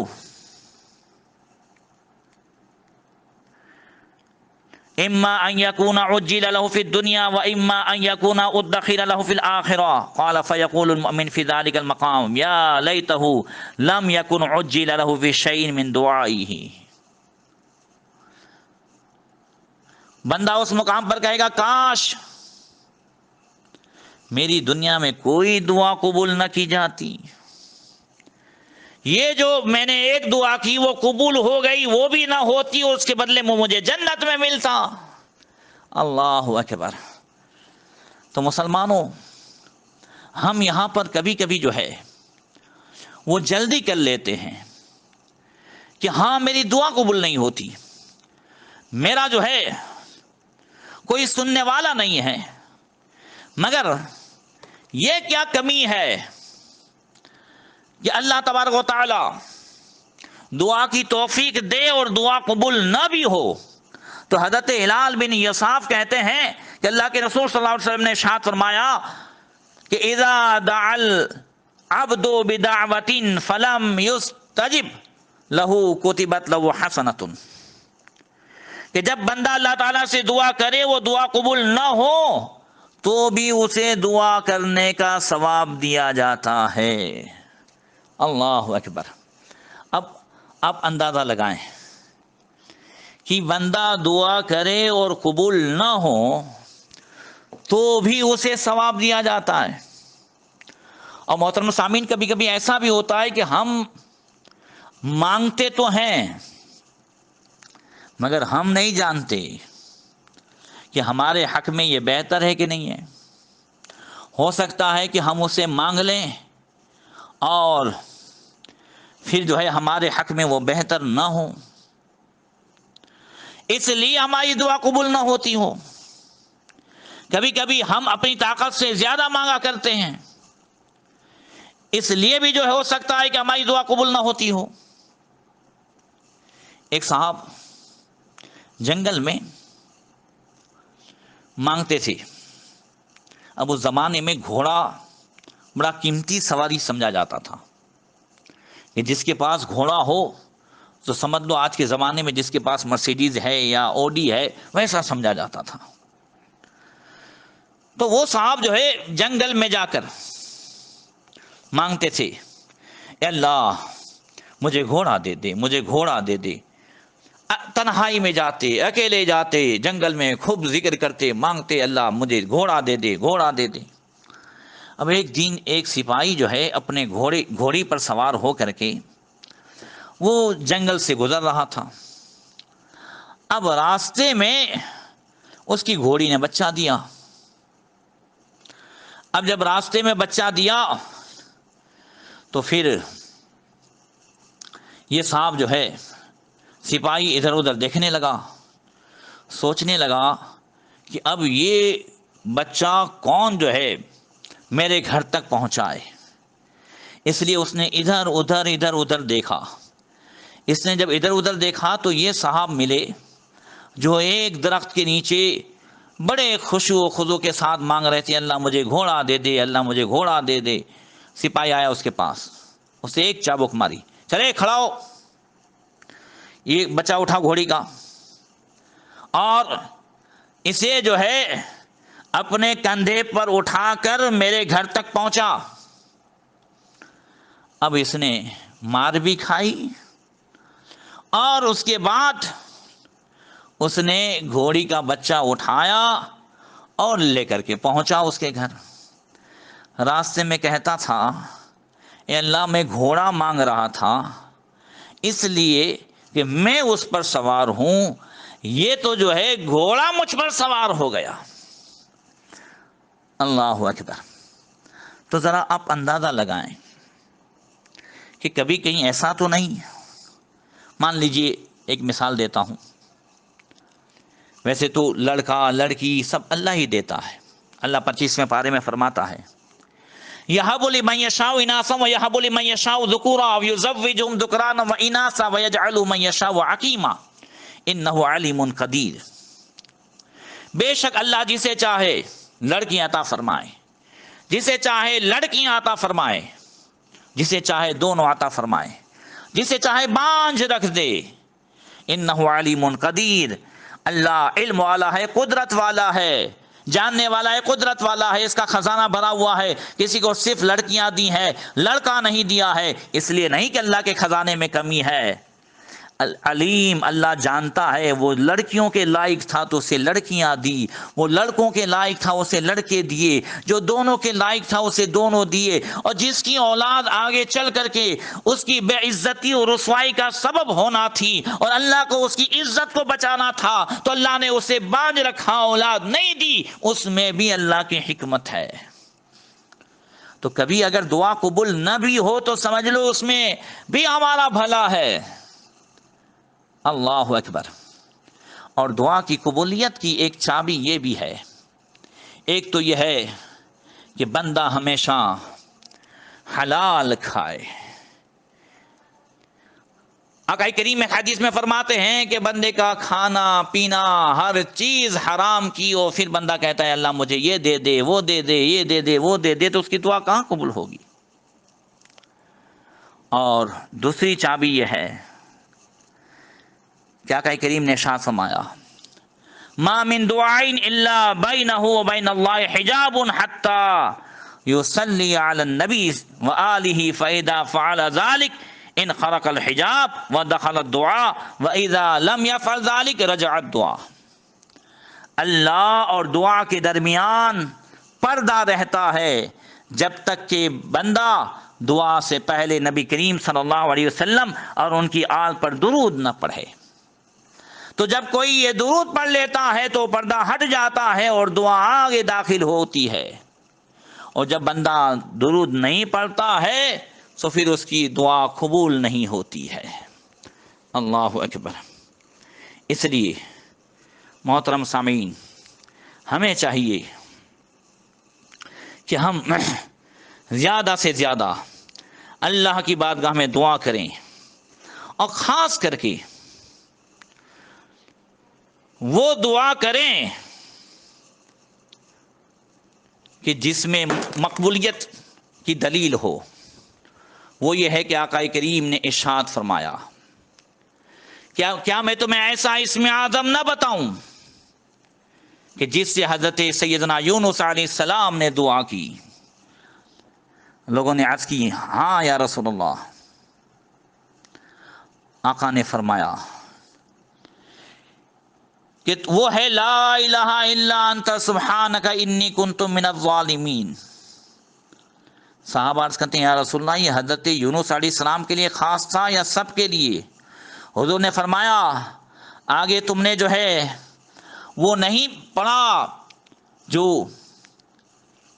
Speaker 1: اما ان يكون عجل له في الدنيا واما ان يكون ادخر له في الاخره قال فيقول المؤمن في ذلك المقام يا ليته لم يكن عجل له في شيء من دعائه۔ بندہ اس مقام پر کہے گا کاش میری دنیا میں کوئی دعا قبول نہ کی جاتی، یہ جو میں نے ایک دعا کی وہ قبول ہو گئی، وہ بھی نہ ہوتی، اس کے بدلے میں مجھے جنت میں ملتا۔ اللہ اکبر۔ تو مسلمانوں، ہم یہاں پر کبھی کبھی جو ہے وہ جلدی کر لیتے ہیں کہ ہاں میری دعا قبول نہیں ہوتی، میرا جو ہے کوئی سننے والا نہیں ہے، مگر یہ کیا کمی ہے کہ اللہ تبارک و تعالی دعا کی توفیق دے اور دعا قبول نہ بھی ہو۔ تو حضرت ہلال بن یصاف کہتے ہیں کہ اللہ کے رسول صلی اللہ علیہ وسلم نے ارشاد فرمایا کہ اذا دعا العبد بدعوۃ فلم یستجب له کتبت له حسنۃ، کہ جب بندہ اللہ تعالیٰ سے دعا کرے وہ دعا قبول نہ ہو تو بھی اسے دعا کرنے کا ثواب دیا جاتا ہے۔ اللہ اکبر۔ اب اندازہ لگائیں کہ بندہ دعا کرے اور قبول نہ ہو تو بھی اسے ثواب دیا جاتا ہے۔ اور محترم سامعین، کبھی کبھی ایسا بھی ہوتا ہے کہ ہم مانگتے تو ہیں مگر ہم نہیں جانتے کہ ہمارے حق میں یہ بہتر ہے کہ نہیں ہے۔ ہو سکتا ہے کہ ہم اسے مانگ لیں اور پھر جو ہے ہمارے حق میں وہ بہتر نہ ہو، اس لیے ہماری دعا قبول نہ ہوتی ہو۔ کبھی کبھی ہم اپنی طاقت سے زیادہ مانگا کرتے ہیں، اس لیے بھی جو ہو سکتا ہے کہ ہماری دعا قبول نہ ہوتی ہو۔ ایک صاحب جنگل میں مانگتے تھے۔ اب اس زمانے میں گھوڑا بڑا قیمتی سواری سمجھا جاتا تھا، کہ جس کے پاس گھوڑا ہو تو سمجھ لو آج کے زمانے میں جس کے پاس مرسیڈیز ہے یا اوڈی ہے ویسا سمجھا جاتا تھا. تو وہ صاحب جو ہے جنگل میں جا کر مانگتے تھے اے اللہ مجھے گھوڑا دے دے، مجھے گھوڑا دے دے. تنہائی میں جاتے، اکیلے جاتے جنگل میں، خوب ذکر کرتے، مانگتے اللہ مجھے گھوڑا دے دے، گھوڑا دے دے. اب ایک دن ایک سپاہی جو ہے اپنے گھوڑی پر سوار ہو کر کے وہ جنگل سے گزر رہا تھا. اب راستے میں اس کی گھوڑی نے بچہ دیا. اب جب راستے میں بچہ دیا تو پھر یہ صاحب جو ہے سپاہی ادھر ادھر دیکھنے لگا، سوچنے لگا کہ اب یہ بچہ کون جو ہے میرے گھر تک پہنچائے. اس لیے اس نے ادھر ادھر دیکھا. اس نے جب ادھر ادھر دیکھا تو یہ صاحب ملے جو ایک درخت کے نیچے بڑے خشوع و خضوع کے ساتھ مانگ رہے تھے اللہ مجھے گھوڑا دے دے، اللہ مجھے گھوڑا دے دے. سپاہی آیا اس کے پاس، اسے ایک چابک ماری، چلے کھڑا ہو. یہ بچہ اٹھا گھوڑی کا اور اسے جو ہے اپنے کندھے پر اٹھا کر میرے گھر تک پہنچا. اب اس نے مار بھی کھائی اور اس کے بعد اس نے گھوڑی کا بچہ اٹھایا اور لے کر کے پہنچا اس کے گھر. راستے میں کہتا تھا اے اللہ میں گھوڑا مانگ رہا تھا اس لیے کہ میں اس پر سوار ہوں، یہ تو جو ہے گھوڑا مجھ پر سوار ہو گیا. اللہ اکبر. تو ذرا آپ اندازہ لگائیں کہ کبھی کہیں ایسا تو نہیں. مان لیجئے ایک مثال دیتا ہوں، ویسے تو لڑکا لڑکی سب اللہ ہی دیتا ہے. اللہ 25ویں پارے میں فرماتا ہے یَهَبُ لِمَن يَشَاءُ إِنَاثًا وَيَهَبُ لِمَن يَشَاءُ ذُكُورًا أَوْ يُزَوِّجُهُمْ ذُكْرَانًا وَإِنَاثًا وَيَجْعَلُ مَن يَشَاءُ عَقِيمًا إِنَّهُ عَلِيمٌ قَدِيرٌ. بے شک اللہ جسے چاہے لڑکیاں عطا فرمائے، جسے چاہے لڑکیاں عطا فرمائے، جسے چاہے دونوں عطا فرمائے، جسے چاہے بانجھ رکھ دے. انہ علیم قدیر، اللہ علم والا ہے، قدرت والا ہے، جاننے والا ہے، قدرت والا ہے. اس کا خزانہ بھرا ہوا ہے. کسی کو صرف لڑکیاں دی ہیں، لڑکا نہیں دیا ہے، اس لیے نہیں کہ اللہ کے خزانے میں کمی ہے. علیم، اللہ جانتا ہے. وہ لڑکیوں کے لائق تھا تو اسے لڑکیاں دی، وہ لڑکوں کے لائق تھا اسے لڑکے دیے، جو دونوں کے لائق تھا اسے دونوں دیے. اور جس کی اولاد آگے چل کر کے اس کی بے عزتی اور رسوائی کا سبب ہونا تھی اور اللہ کو اس کی عزت کو بچانا تھا تو اللہ نے اسے باندھ رکھا، اولاد نہیں دی. اس میں بھی اللہ کی حکمت ہے. تو کبھی اگر دعا قبول نہ بھی ہو تو سمجھ لو اس میں بھی ہمارا بھلا ہے. اللہ اکبر. اور دعا کی قبولیت کی ایک چابی یہ بھی ہے، ایک تو یہ ہے کہ بندہ ہمیشہ حلال کھائے. آقا کریم حدیث میں فرماتے ہیں کہ بندے کا کھانا پینا ہر چیز حرام کی اور پھر بندہ کہتا ہے اللہ مجھے یہ دے دے، وہ دے دے، یہ دے دے، وہ دے دے، تو اس کی دعا کہاں قبول ہوگی؟ اور دوسری چابی یہ ہے کہ آقا کریم نے ارشاد فرمایا ما من دعاء الا بینہ وبین اللہ حجاب حتی یصلی علی النبی وآلہ فاذا فعل ذلک ان خرق الحجاب ودخل الدعاء واذا لم يفعل ذلك رجع الدعاء. اللہ اور دعا کے درمیان پردہ رہتا ہے جب تک کہ بندہ دعا سے پہلے نبی کریم صلی اللہ علیہ وسلم اور ان کی آل پر درود نہ پڑھے. تو جب کوئی یہ درود پڑھ لیتا ہے تو پردہ ہٹ جاتا ہے اور دعا آگے داخل ہوتی ہے. اور جب بندہ درود نہیں پڑھتا ہے تو پھر اس کی دعا قبول نہیں ہوتی ہے. اللہ اکبر. اس لیے محترم سامعین، ہمیں چاہیے کہ ہم زیادہ سے زیادہ اللہ کی بارگاہ میں دعا کریں اور خاص کر کے وہ دعا کریں کہ جس میں مقبولیت کی دلیل ہو، وہ یہ ہے کہ آقا کریم نے ارشاد فرمایا، کیا میں تمہیں ایسا اسم اعظم نہ بتاؤں کہ جس سے حضرت سیدنا یونس علیہ السلام نے دعا کی؟ لوگوں نے عرض کی ہاں یا رسول اللہ۔ آقا نے فرمایا کہ وہ ہے لا الہ الا انت سبحانک انی کنت من الظالمین۔ صحابہ عرض کرتے ہیں یا رسول اللہ یہ حضرت یونس علیہ السلام کے لیے خاص تھا یا سب کے لیے؟ حضور نے فرمایا آگے تم نے جو ہے وہ نہیں پڑھا جو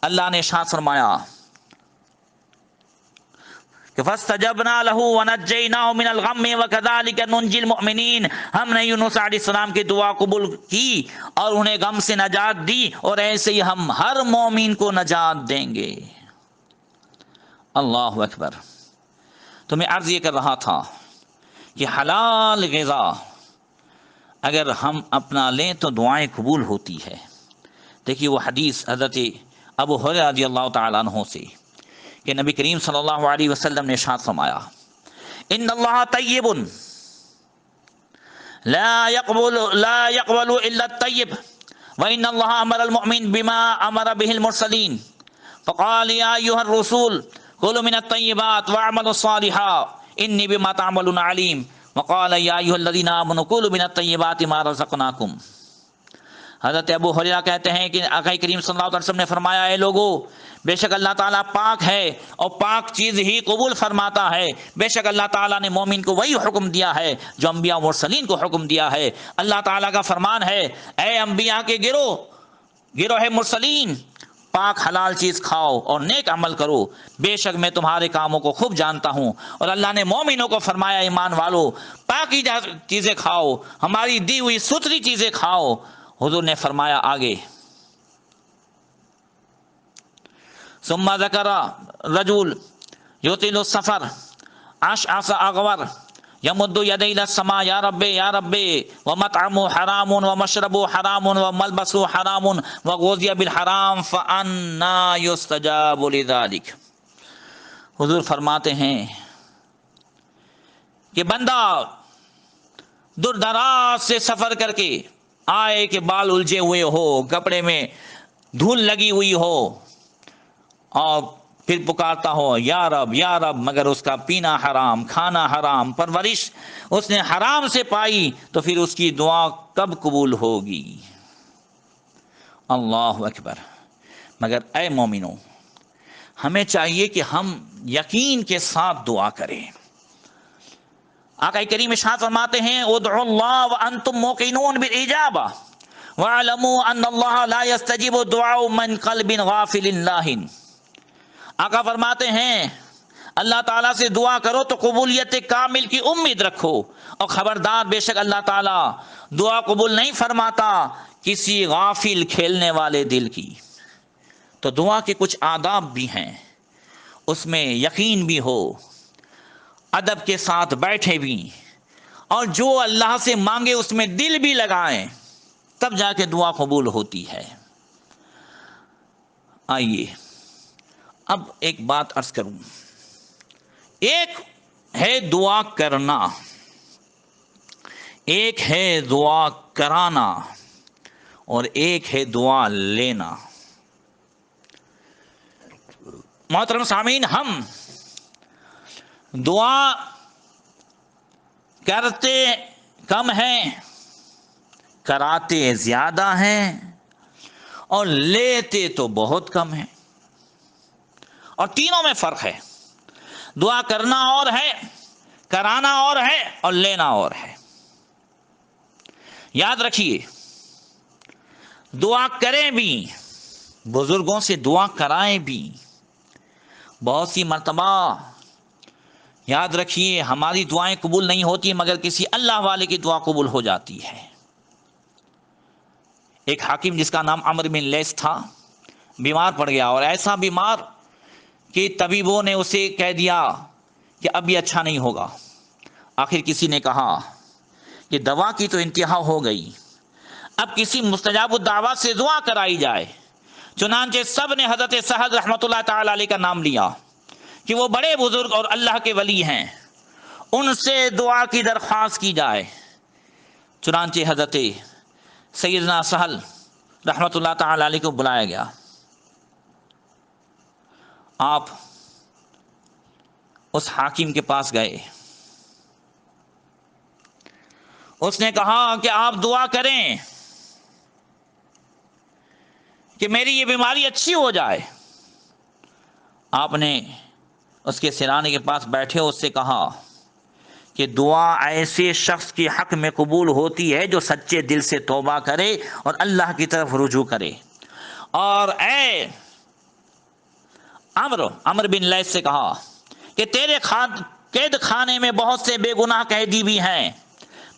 Speaker 1: اللہ نے ارشاد فرمایا کہ فاستجبنا له ونجيناه من الغم وكذلك ننجي المؤمنين۔ ہم نے یونس علیہ السلام کی دعا قبول کی اور انہیں غم سے نجات دی، اور ایسے ہی ہم ہر مومن کو نجات دیں گے۔ اللہ اکبر۔ تو میں عرض یہ کر رہا تھا کہ حلال غذا اگر ہم اپنا لیں تو دعائیں قبول ہوتی ہے۔ دیکھیے وہ حدیث حضرت ابو ہریرہ رضی اللہ تعالیٰ عنہ سے کہ نبی کریم صلی اللہ علیہ وسلم نے ارشاد فرمایا ان اللہ طیب لا يقبل الا الطیب وان اللہ امر المؤمن بما امر به المرسلین فقال یا ایھا الرسول کلوا من الطیبات واعملوا صالحا انی بما تعملون علیم وقال یا ایھا الذین آمنوا کلوا من الطیبات ما رزقناکم۔ حضرت ابو ہریرہ کہتے ہیں کہ آقا کریم صلی اللہ علیہ وسلم نے فرمایا اے لوگو بے شک اللہ تعالیٰ پاک ہے اور پاک چیز ہی قبول فرماتا ہے۔ بے شک اللہ تعالیٰ نے مومن کو وہی حکم دیا ہے جو انبیاء و مرسلین کو حکم دیا ہے۔ اللہ تعالیٰ کا فرمان ہے اے انبیاء کے گروہ مرسلین پاک حلال چیز کھاؤ اور نیک عمل کرو، بے شک میں تمہارے کاموں کو خوب جانتا ہوں۔ اور اللہ نے مومنوں کو فرمایا ایمان والو پاکیزہ چیزیں کھاؤ، ہماری دی ہوئی ستھری چیزیں کھاؤ۔ حضور نے فرمایا آگے ثم ذکر رجل یطیل السفر اشعث اغبر یمد یدیہ الی السماء یا رب ومطعمہ حرام ومشربہ حرام وملبسہ حرام وغذی بالحرام فانا یستجاب لذلک۔ حضور فرماتے ہیں کہ بندہ دور دراز سے سفر کر کے آئے کہ بال الجھے ہوئے ہو، کپڑے میں دھول لگی ہوئی ہو، اور پھر پکارتا ہو یا رب، مگر اس کا پینا حرام، کھانا حرام، پرورش اس نے حرام سے پائی، تو پھر اس کی دعا کب قبول ہوگی؟ اللہ اکبر۔ مگر اے مومنوں ہمیں چاہیے کہ ہم یقین کے ساتھ دعا کریں۔ آقا کریم ارشاد فرماتے ہیں ادعوا اللہ وانتم موقنون بالاجابہ واعلموا ان اللہ لا یستجیب دعاء من قلب غافل لاہ۔ آقا فرماتے ہیں اللہ تعالیٰ سے دعا کرو تو قبولیت کامل کی امید رکھو، اور خبردار بے شک اللہ تعالیٰ دعا قبول نہیں فرماتا کسی غافل کھیلنے والے دل کی۔ تو دعا کے کچھ آداب بھی ہیں، اس میں یقین بھی ہو، ادب کے ساتھ بیٹھے بھی، اور جو اللہ سے مانگے اس میں دل بھی لگائیں، تب جا کے دعا قبول ہوتی ہے۔ آئیے اب ایک بات عرض کروں، ایک ہے دعا کرنا، ایک ہے دعا کرانا، اور ایک ہے دعا لینا۔ محترم سامعین، ہم دعا کرتے کم ہیں، کراتے زیادہ ہیں، اور لیتے تو بہت کم ہیں، اور تینوں میں فرق ہے۔ دعا کرنا اور ہے، کرانا اور ہے، اور لینا اور ہے۔ یاد رکھیے دعا کریں بھی، بزرگوں سے دعا کرائیں بھی۔ بہت سی مرتبہ یاد رکھیے ہماری دعائیں قبول نہیں ہوتی مگر کسی اللہ والے کی دعا قبول ہو جاتی ہے۔ ایک حاکم جس کا نام عمرو بن لیث تھا بیمار پڑ گیا، اور ایسا بیمار کہ طبیبوں نے اسے کہہ دیا کہ اب یہ اچھا نہیں ہوگا۔ آخر کسی نے کہا کہ دوا کی تو انتہا ہو گئی، اب کسی مستجاب الدعوات سے دعا کرائی جائے۔ چنانچہ سب نے حضرت سہل رحمۃ اللہ تعالی علیہ کا نام لیا کہ وہ بڑے بزرگ اور اللہ کے ولی ہیں، ان سے دعا کی درخواست کی جائے۔ چنانچہ حضرت سیدنا سہل رحمۃ اللہ تعالی علیہ کو بلایا گیا۔ آپ اس حاکم کے پاس گئے، اس نے کہا کہ آپ دعا کریں کہ میری یہ بیماری اچھی ہو جائے۔ آپ نے اس کے سرانے کے پاس بیٹھے اس سے کہا کہ دعا ایسے شخص کے حق میں قبول ہوتی ہے جو سچے دل سے توبہ کرے اور اللہ کی طرف رجوع کرے۔ اور اے عمر بن لیث سے کہا کہ تیرے قید خانے میں بہت سے بے گناہ قیدی بھی ہیں،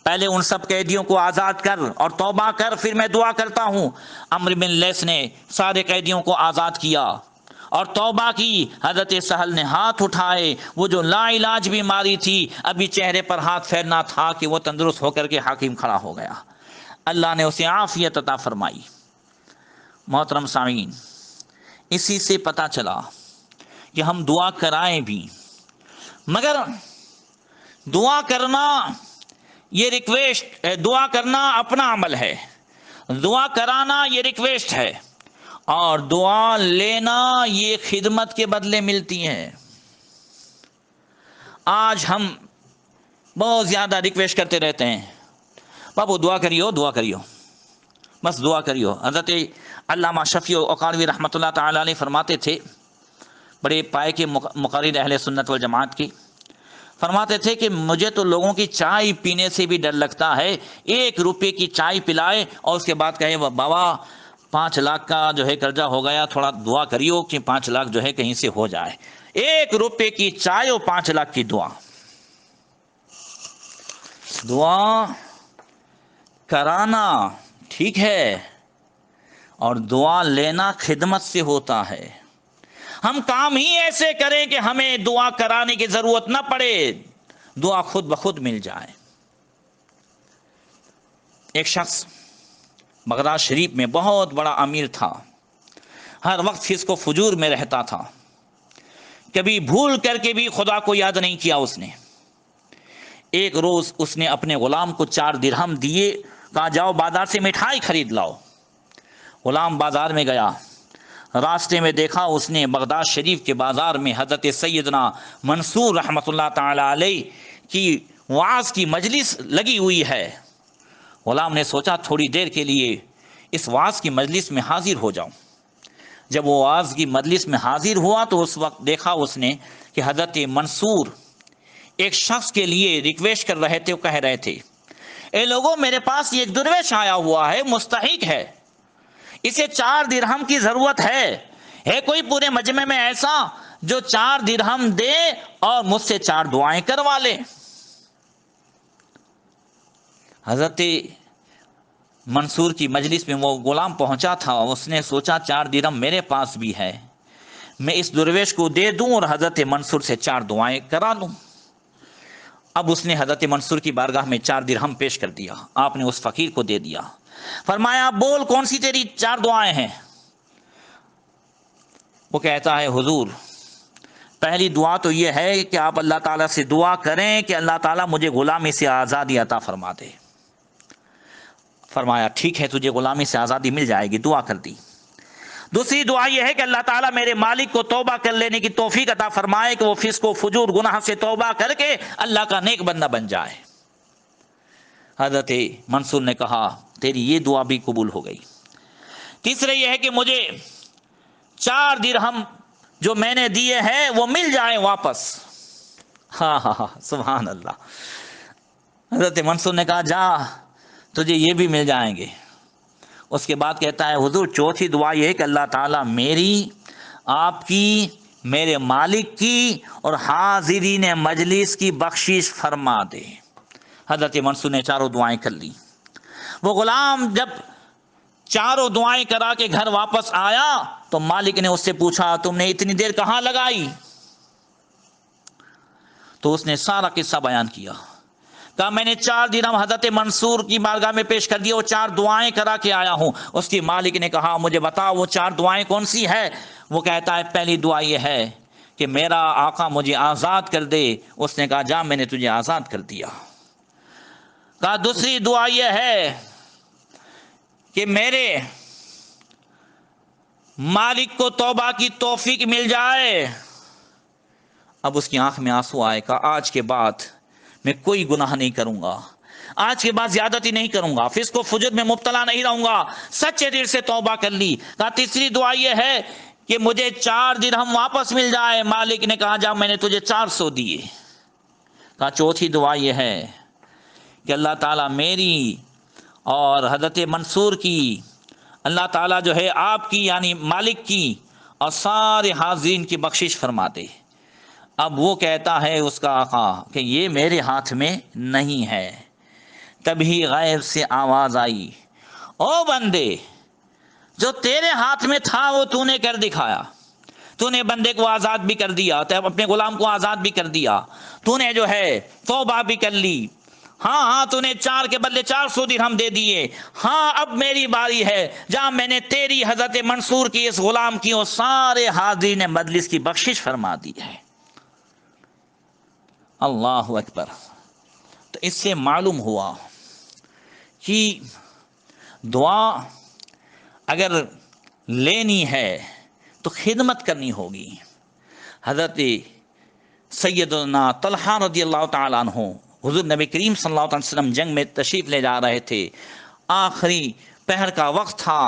Speaker 1: پہلے ان سب قیدیوں کو آزاد کر اور توبہ کر، پھر میں دعا کرتا ہوں۔ عمر بن لیث نے سارے قیدیوں کو آزاد کیا اور توبہ کی۔ حضرت سہل نے ہاتھ اٹھائے، وہ جو لا علاج بیماری تھی ابھی چہرے پر ہاتھ پھیرنا تھا کہ وہ تندرست ہو کر کے حاکم کھڑا ہو گیا۔ اللہ نے اسے عافیت عطا فرمائی۔ محترم سامعین، اسی سے پتہ چلا کہ ہم دعا کرائیں بھی، مگر دعا کرنا یہ ریکویسٹ، دعا کرنا اپنا عمل ہے، دعا کرانا یہ ریکویسٹ ہے، اور دعا لینا یہ خدمت کے بدلے ملتی ہے۔ آج ہم بہت زیادہ ریکویسٹ کرتے رہتے ہیں، بابو دعا کریو، دعا کریو، بس دعا کریو۔ حضرت علامہ شفیع اقاروی رحمۃ اللہ تعالی علیہ فرماتے تھے، بڑے پائے کے مقرر اہل سنت والجماعت کی، فرماتے تھے کہ مجھے تو لوگوں کی چائے پینے سے بھی ڈر لگتا ہے۔ 1 روپے کی چائے پلائے اور اس کے بعد کہے بابا 5 لاکھ کا جو ہے قرضہ ہو گیا، تھوڑا دعا کریو کہ 5 لاکھ جو ہے کہیں سے ہو جائے۔ 1 روپے کی چائے اور 5 لاکھ کی دعا۔ دعا کرانا ٹھیک ہے اور دعا لینا خدمت سے ہوتا ہے۔ ہم کام ہی ایسے کریں کہ ہمیں دعا کرانے کی ضرورت نہ پڑے، دعا خود بخود مل جائے۔ ایک شخص بغداد شریف میں بہت بڑا امیر تھا، ہر وقت فسق و فجور میں رہتا تھا، کبھی بھول کر کے بھی خدا کو یاد نہیں کیا اس نے۔ ایک روز اس نے اپنے غلام کو 4 درہم دیے، کہا جاؤ بازار سے مٹھائی خرید لاؤ۔ غلام بازار میں گیا، راستے میں دیکھا اس نے بغداد شریف کے بازار میں حضرت سیدنا منصور رحمۃ اللہ تعالی علیہ کی وعظ کی مجلس لگی ہوئی ہے۔ غلام نے سوچا تھوڑی دیر کے لیے اس وعظ کی مجلس میں حاضر ہو جاؤں۔ جب وہ وعظ کی مجلس میں حاضر ہوا تو اس وقت دیکھا اس نے کہ حضرت منصور ایک شخص کے لیے ریکویسٹ کر رہے تھے، وہ کہہ رہے تھے اے لوگوں میرے پاس ایک درویش آیا ہوا ہے، مستحق ہے، اسے 4 درہم کی ضرورت ہے کوئی پورے مجمع میں ایسا جو 4 درہم دے اور مجھ سے 4 دعائیں کروا لے۔ حضرت منصور کی مجلس میں وہ غلام پہنچا تھا، اس نے سوچا 4 درہم میرے پاس بھی ہے، میں اس درویش کو دے دوں اور حضرت منصور سے 4 دعائیں کرا لوں۔ اب اس نے حضرت منصور کی بارگاہ میں 4 درہم پیش کر دیا، آپ نے اس فقیر کو دے دیا، فرمایا بول کون سی تیری 4 دعائیں ہیں؟ وہ کہتا ہے حضور پہلی دعا تو یہ ہے کہ آپ اللہ تعالیٰ سے دعا کریں کہ اللہ تعالیٰ مجھے غلامی سے آزادی عطا فرما دے۔ فرمایا ٹھیک ہے تجھے غلامی سے آزادی مل جائے گی، دعا کر دی۔ دوسری دعا یہ ہے کہ اللہ تعالیٰ میرے مالک کو توبہ کر لینے کی توفیق عطا فرمائے کہ وہ فسق و فجور گناہ سے توبہ کر کے اللہ کا نیک بندہ بن جائے۔ حضرت منصور نے کہا تیری یہ دعا بھی قبول ہو گئی۔ تیسرے یہ ہے کہ مجھے 4 درہم جو میں نے دیے ہیں وہ مل جائیں واپس۔ ہاں سبحان اللہ۔ حضرت منصور نے کہا جا تجھے یہ بھی مل جائیں گے۔ اس کے بعد کہتا ہے حضور چوتھی دعا یہ ہے کہ اللہ تعالیٰ میری، آپ کی، میرے مالک کی اور حاضرین مجلس کی بخشش فرما دے۔ حضرت منصور نے 4 دعائیں کر لی۔ وہ غلام جب 4 دعائیں کرا کے گھر واپس آیا تو مالک نے اس سے پوچھا تم نے اتنی دیر کہاں لگائی؟ تو اس نے سارا قصہ بیان کیا، کہا میں نے 4 درہم حضرت منصور کی بارگاہ میں پیش کر دیا اور 4 دعائیں کرا کے آیا ہوں۔ اس کی مالک نے کہا مجھے بتاؤ وہ 4 دعائیں کون سی ہے؟ وہ کہتا ہے پہلی دعا یہ ہے کہ میرا آقا مجھے آزاد کر دے. اس نے کہا جا میں نے تجھے آزاد کر دیا. کہا دوسری دعا یہ ہے کہ میرے مالک کو توبہ کی توفیق مل جائے. اب اس کی آنکھ میں آنسو آئے. کہا آج کے بعد میں کوئی گناہ نہیں کروں گا, آج کے بعد زیادتی نہیں کروں گا, فسق و فجور میں مبتلا نہیں رہوں گا, سچے دل سے توبہ کر لی. کہا تیسری دعا یہ ہے کہ مجھے 4 درہم واپس مل جائے. مالک نے کہا جا میں نے تجھے 400 دیے. کہا چوتھی دعا یہ ہے کہ اللہ تعالیٰ میری اور حضرت منصور کی, اللہ تعالیٰ جو ہے آپ کی یعنی مالک کی اور سارے حاضرین کی بخشش فرما دے. اب وہ کہتا ہے اس کا آقا کہ یہ میرے ہاتھ میں نہیں ہے. تبھی غیب سے آواز آئی, او بندے جو تیرے ہاتھ میں تھا وہ تو نے کر دکھایا. تو نے بندے کو آزاد بھی کر دیا, تو اپنے غلام کو آزاد بھی کر دیا, تو نے جو ہے توبہ بھی کر لی. ہاں تو نے 4 کے بدلے 400 درہم دے دیے. ہاں اب میری باری ہے, جہاں میں نے تیری حضرت منصور کی اس غلام کی اور سارے حاضرین مجلس کی بخشش فرما دی ہے. اللہ اکبر. تو اس سے معلوم ہوا کہ دعا اگر لینی ہے تو خدمت کرنی ہوگی. حضرت سیدنا طلحہ رضی اللہ تعالیٰ عنہ, حضور نبی کریم صلی اللہ علیہ وسلم جنگ میں تشریف لے جا رہے تھے, آخری پہر کا وقت تھا,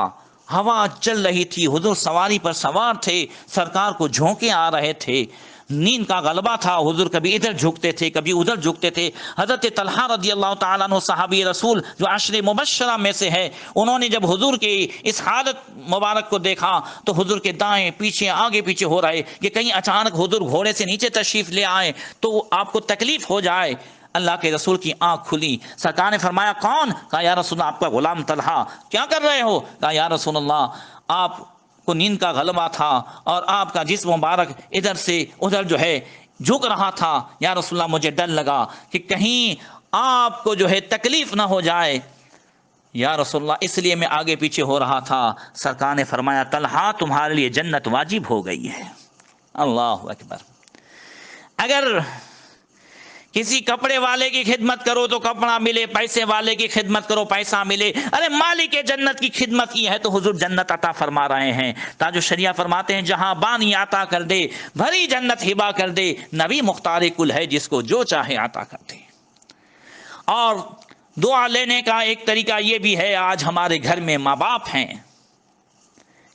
Speaker 1: ہوا چل رہی تھی, حضور سواری پر سوار تھے, سرکار کو جھونکے آ رہے تھے, نیند کا غلبہ تھا, حضور کبھی ادھر جھکتے تھے کبھی ادھر جھکتے تھے. حضرت طلحہ رضی اللہ تعالیٰ عنہ صحابی رسول جو 10 مبشرہ میں سے ہے, انہوں نے جب حضور کی اس حالت مبارک کو دیکھا تو حضور کے دائیں پیچھے آگے پیچھے ہو رہے کہ کہیں اچانک حضور گھوڑے سے نیچے تشریف لے آئے تو آپ کو تکلیف ہو جائے. اللہ کے رسول کی آنکھ کھلی, سرکار نے فرمایا کون؟ کہا یا رسول اللہ آپ کا غلام طلحہ. کیا کر رہے ہو؟ کہا یا رسول اللہ آپ کو نیند کا غلبہ تھا اور آپ کا جسم مبارک ادھر سے ادھر جو ہے جھک رہا تھا. یا رسول اللہ مجھے ڈر لگا کہ کہیں آپ کو جو ہے تکلیف نہ ہو جائے. یا رسول اللہ اس لیے میں آگے پیچھے ہو رہا تھا. سرکار نے فرمایا طلحہ تمہارے لیے جنت واجب ہو گئی ہے. اللہ اکبر. اگر کسی کپڑے والے کی خدمت کرو تو کپڑا ملے, پیسے والے کی خدمت کرو پیسہ ملے, ارے مالک جنت کی خدمت کی ہے تو حضور جنت عطا فرما رہے ہیں. تاج الشریعہ فرماتے ہیں جہاں بانی عطا کر دے بھری جنت ہبا کر دے, نبی مختار کل ہے جس کو جو چاہے عطا کر دے. اور دعا لینے کا ایک طریقہ یہ بھی ہے, آج ہمارے گھر میں ماں باپ ہیں,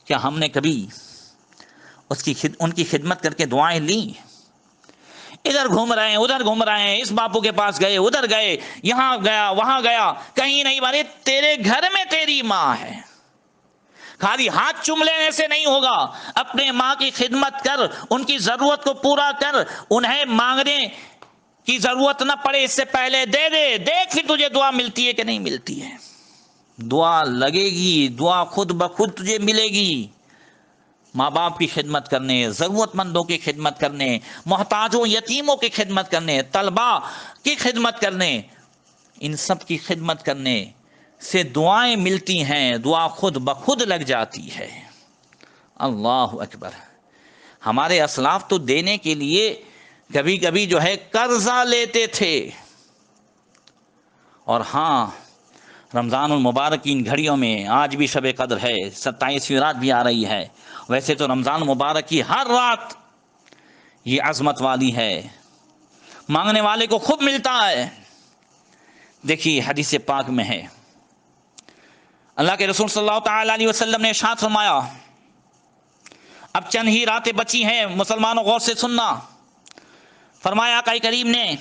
Speaker 1: کیا ہم نے کبھی ان کی خدمت کر کے دعائیں لی؟ ادھر گھوم رہے ہیں ادھر گھوم رہے ہیں, اس باپو کے پاس گئے ادھر گئے یہاں گیا وہاں گیا, کہیں نہیں. بھائی تیرے گھر میں تیری ماں ہے, خالی ہاتھ چوم لینے سے نہیں ہوگا. اپنے ماں کی خدمت کر, ان کی ضرورت کو پورا کر, انہیں مانگنے کی ضرورت نہ پڑے اس سے پہلے دے دے, دیکھ پھر تجھے دعا ملتی ہے کہ نہیں ملتی ہے. دعا لگے گی, دعا خود بخود تجھے ملے گی. ماں باپ کی خدمت کرنے, ضرورت مندوں کی خدمت کرنے, محتاجوں یتیموں کی خدمت کرنے, طلباء کی خدمت کرنے, ان سب کی خدمت کرنے سے دعائیں ملتی ہیں, دعا خود بخود لگ جاتی ہے. اللہ اکبر. ہمارے اسلاف تو دینے کے لیے کبھی کبھی جو ہے قرضہ لیتے تھے. اور ہاں رمضان المبارک کی ان گھڑیوں میں آج بھی شب قدر ہے, 27ویں رات بھی آ رہی ہے. ویسے تو رمضان مبارک کی ہر رات یہ عظمت والی ہے, مانگنے والے کو خوب ملتا ہے. دیکھیے حدیث پاک میں ہے, اللہ کے رسول صلی اللہ تعالی علیہ وسلم نے ارشاد فرمایا, اب چند ہی راتیں بچی ہیں, مسلمانوں غور سے سننا. فرمایا آقا کریم نے,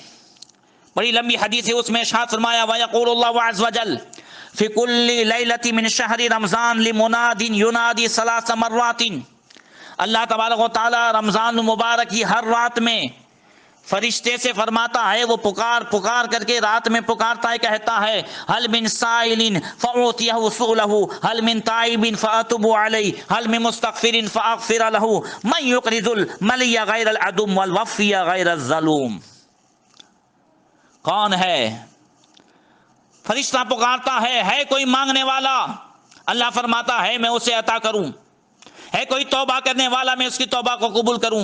Speaker 1: بڑی لمبی حدیث ہے, اس میں ارشاد فرمایا وَيَقُولُ اللَّهُ عَزَّ وَجَلَّ فِي كُلِّ لَيْلَةٍ مِّن شَهْرِ رمضان لِمُنَادٍ يُنَادِي 3 مرات. اللہ تبارک و تعالی رمضان المبارک کی ہر رات میں فرشتے سے فرماتا ہے, وہ پکار پکار کر کے رات میں پکارتا ہے, کہتا ہے هل من سائل فأعطيه سؤله هل من تائب فأتوب عليه هل من مستغفر فأغفر له من يقرض الملي غير العدم والوفي غير الظلوم. کون ہے؟ فرشتہ پکارتا ہے کوئی مانگنے والا؟ اللہ فرماتا ہے میں اسے عطا کروں. ہے کوئی توبہ کرنے والا, میں اس کی توبہ کو قبول کروں.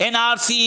Speaker 1: NRC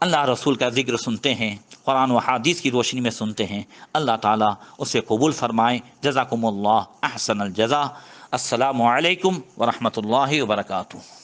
Speaker 1: اللہ رسول کا ذکر سنتے ہیں، قرآن و حدیث کی روشنی میں سنتے ہیں، اللہ تعالیٰ اسے قبول فرمائے۔ جزاکم اللہ احسن الجزا۔ السلام علیکم ورحمۃ اللہ وبرکاتہ۔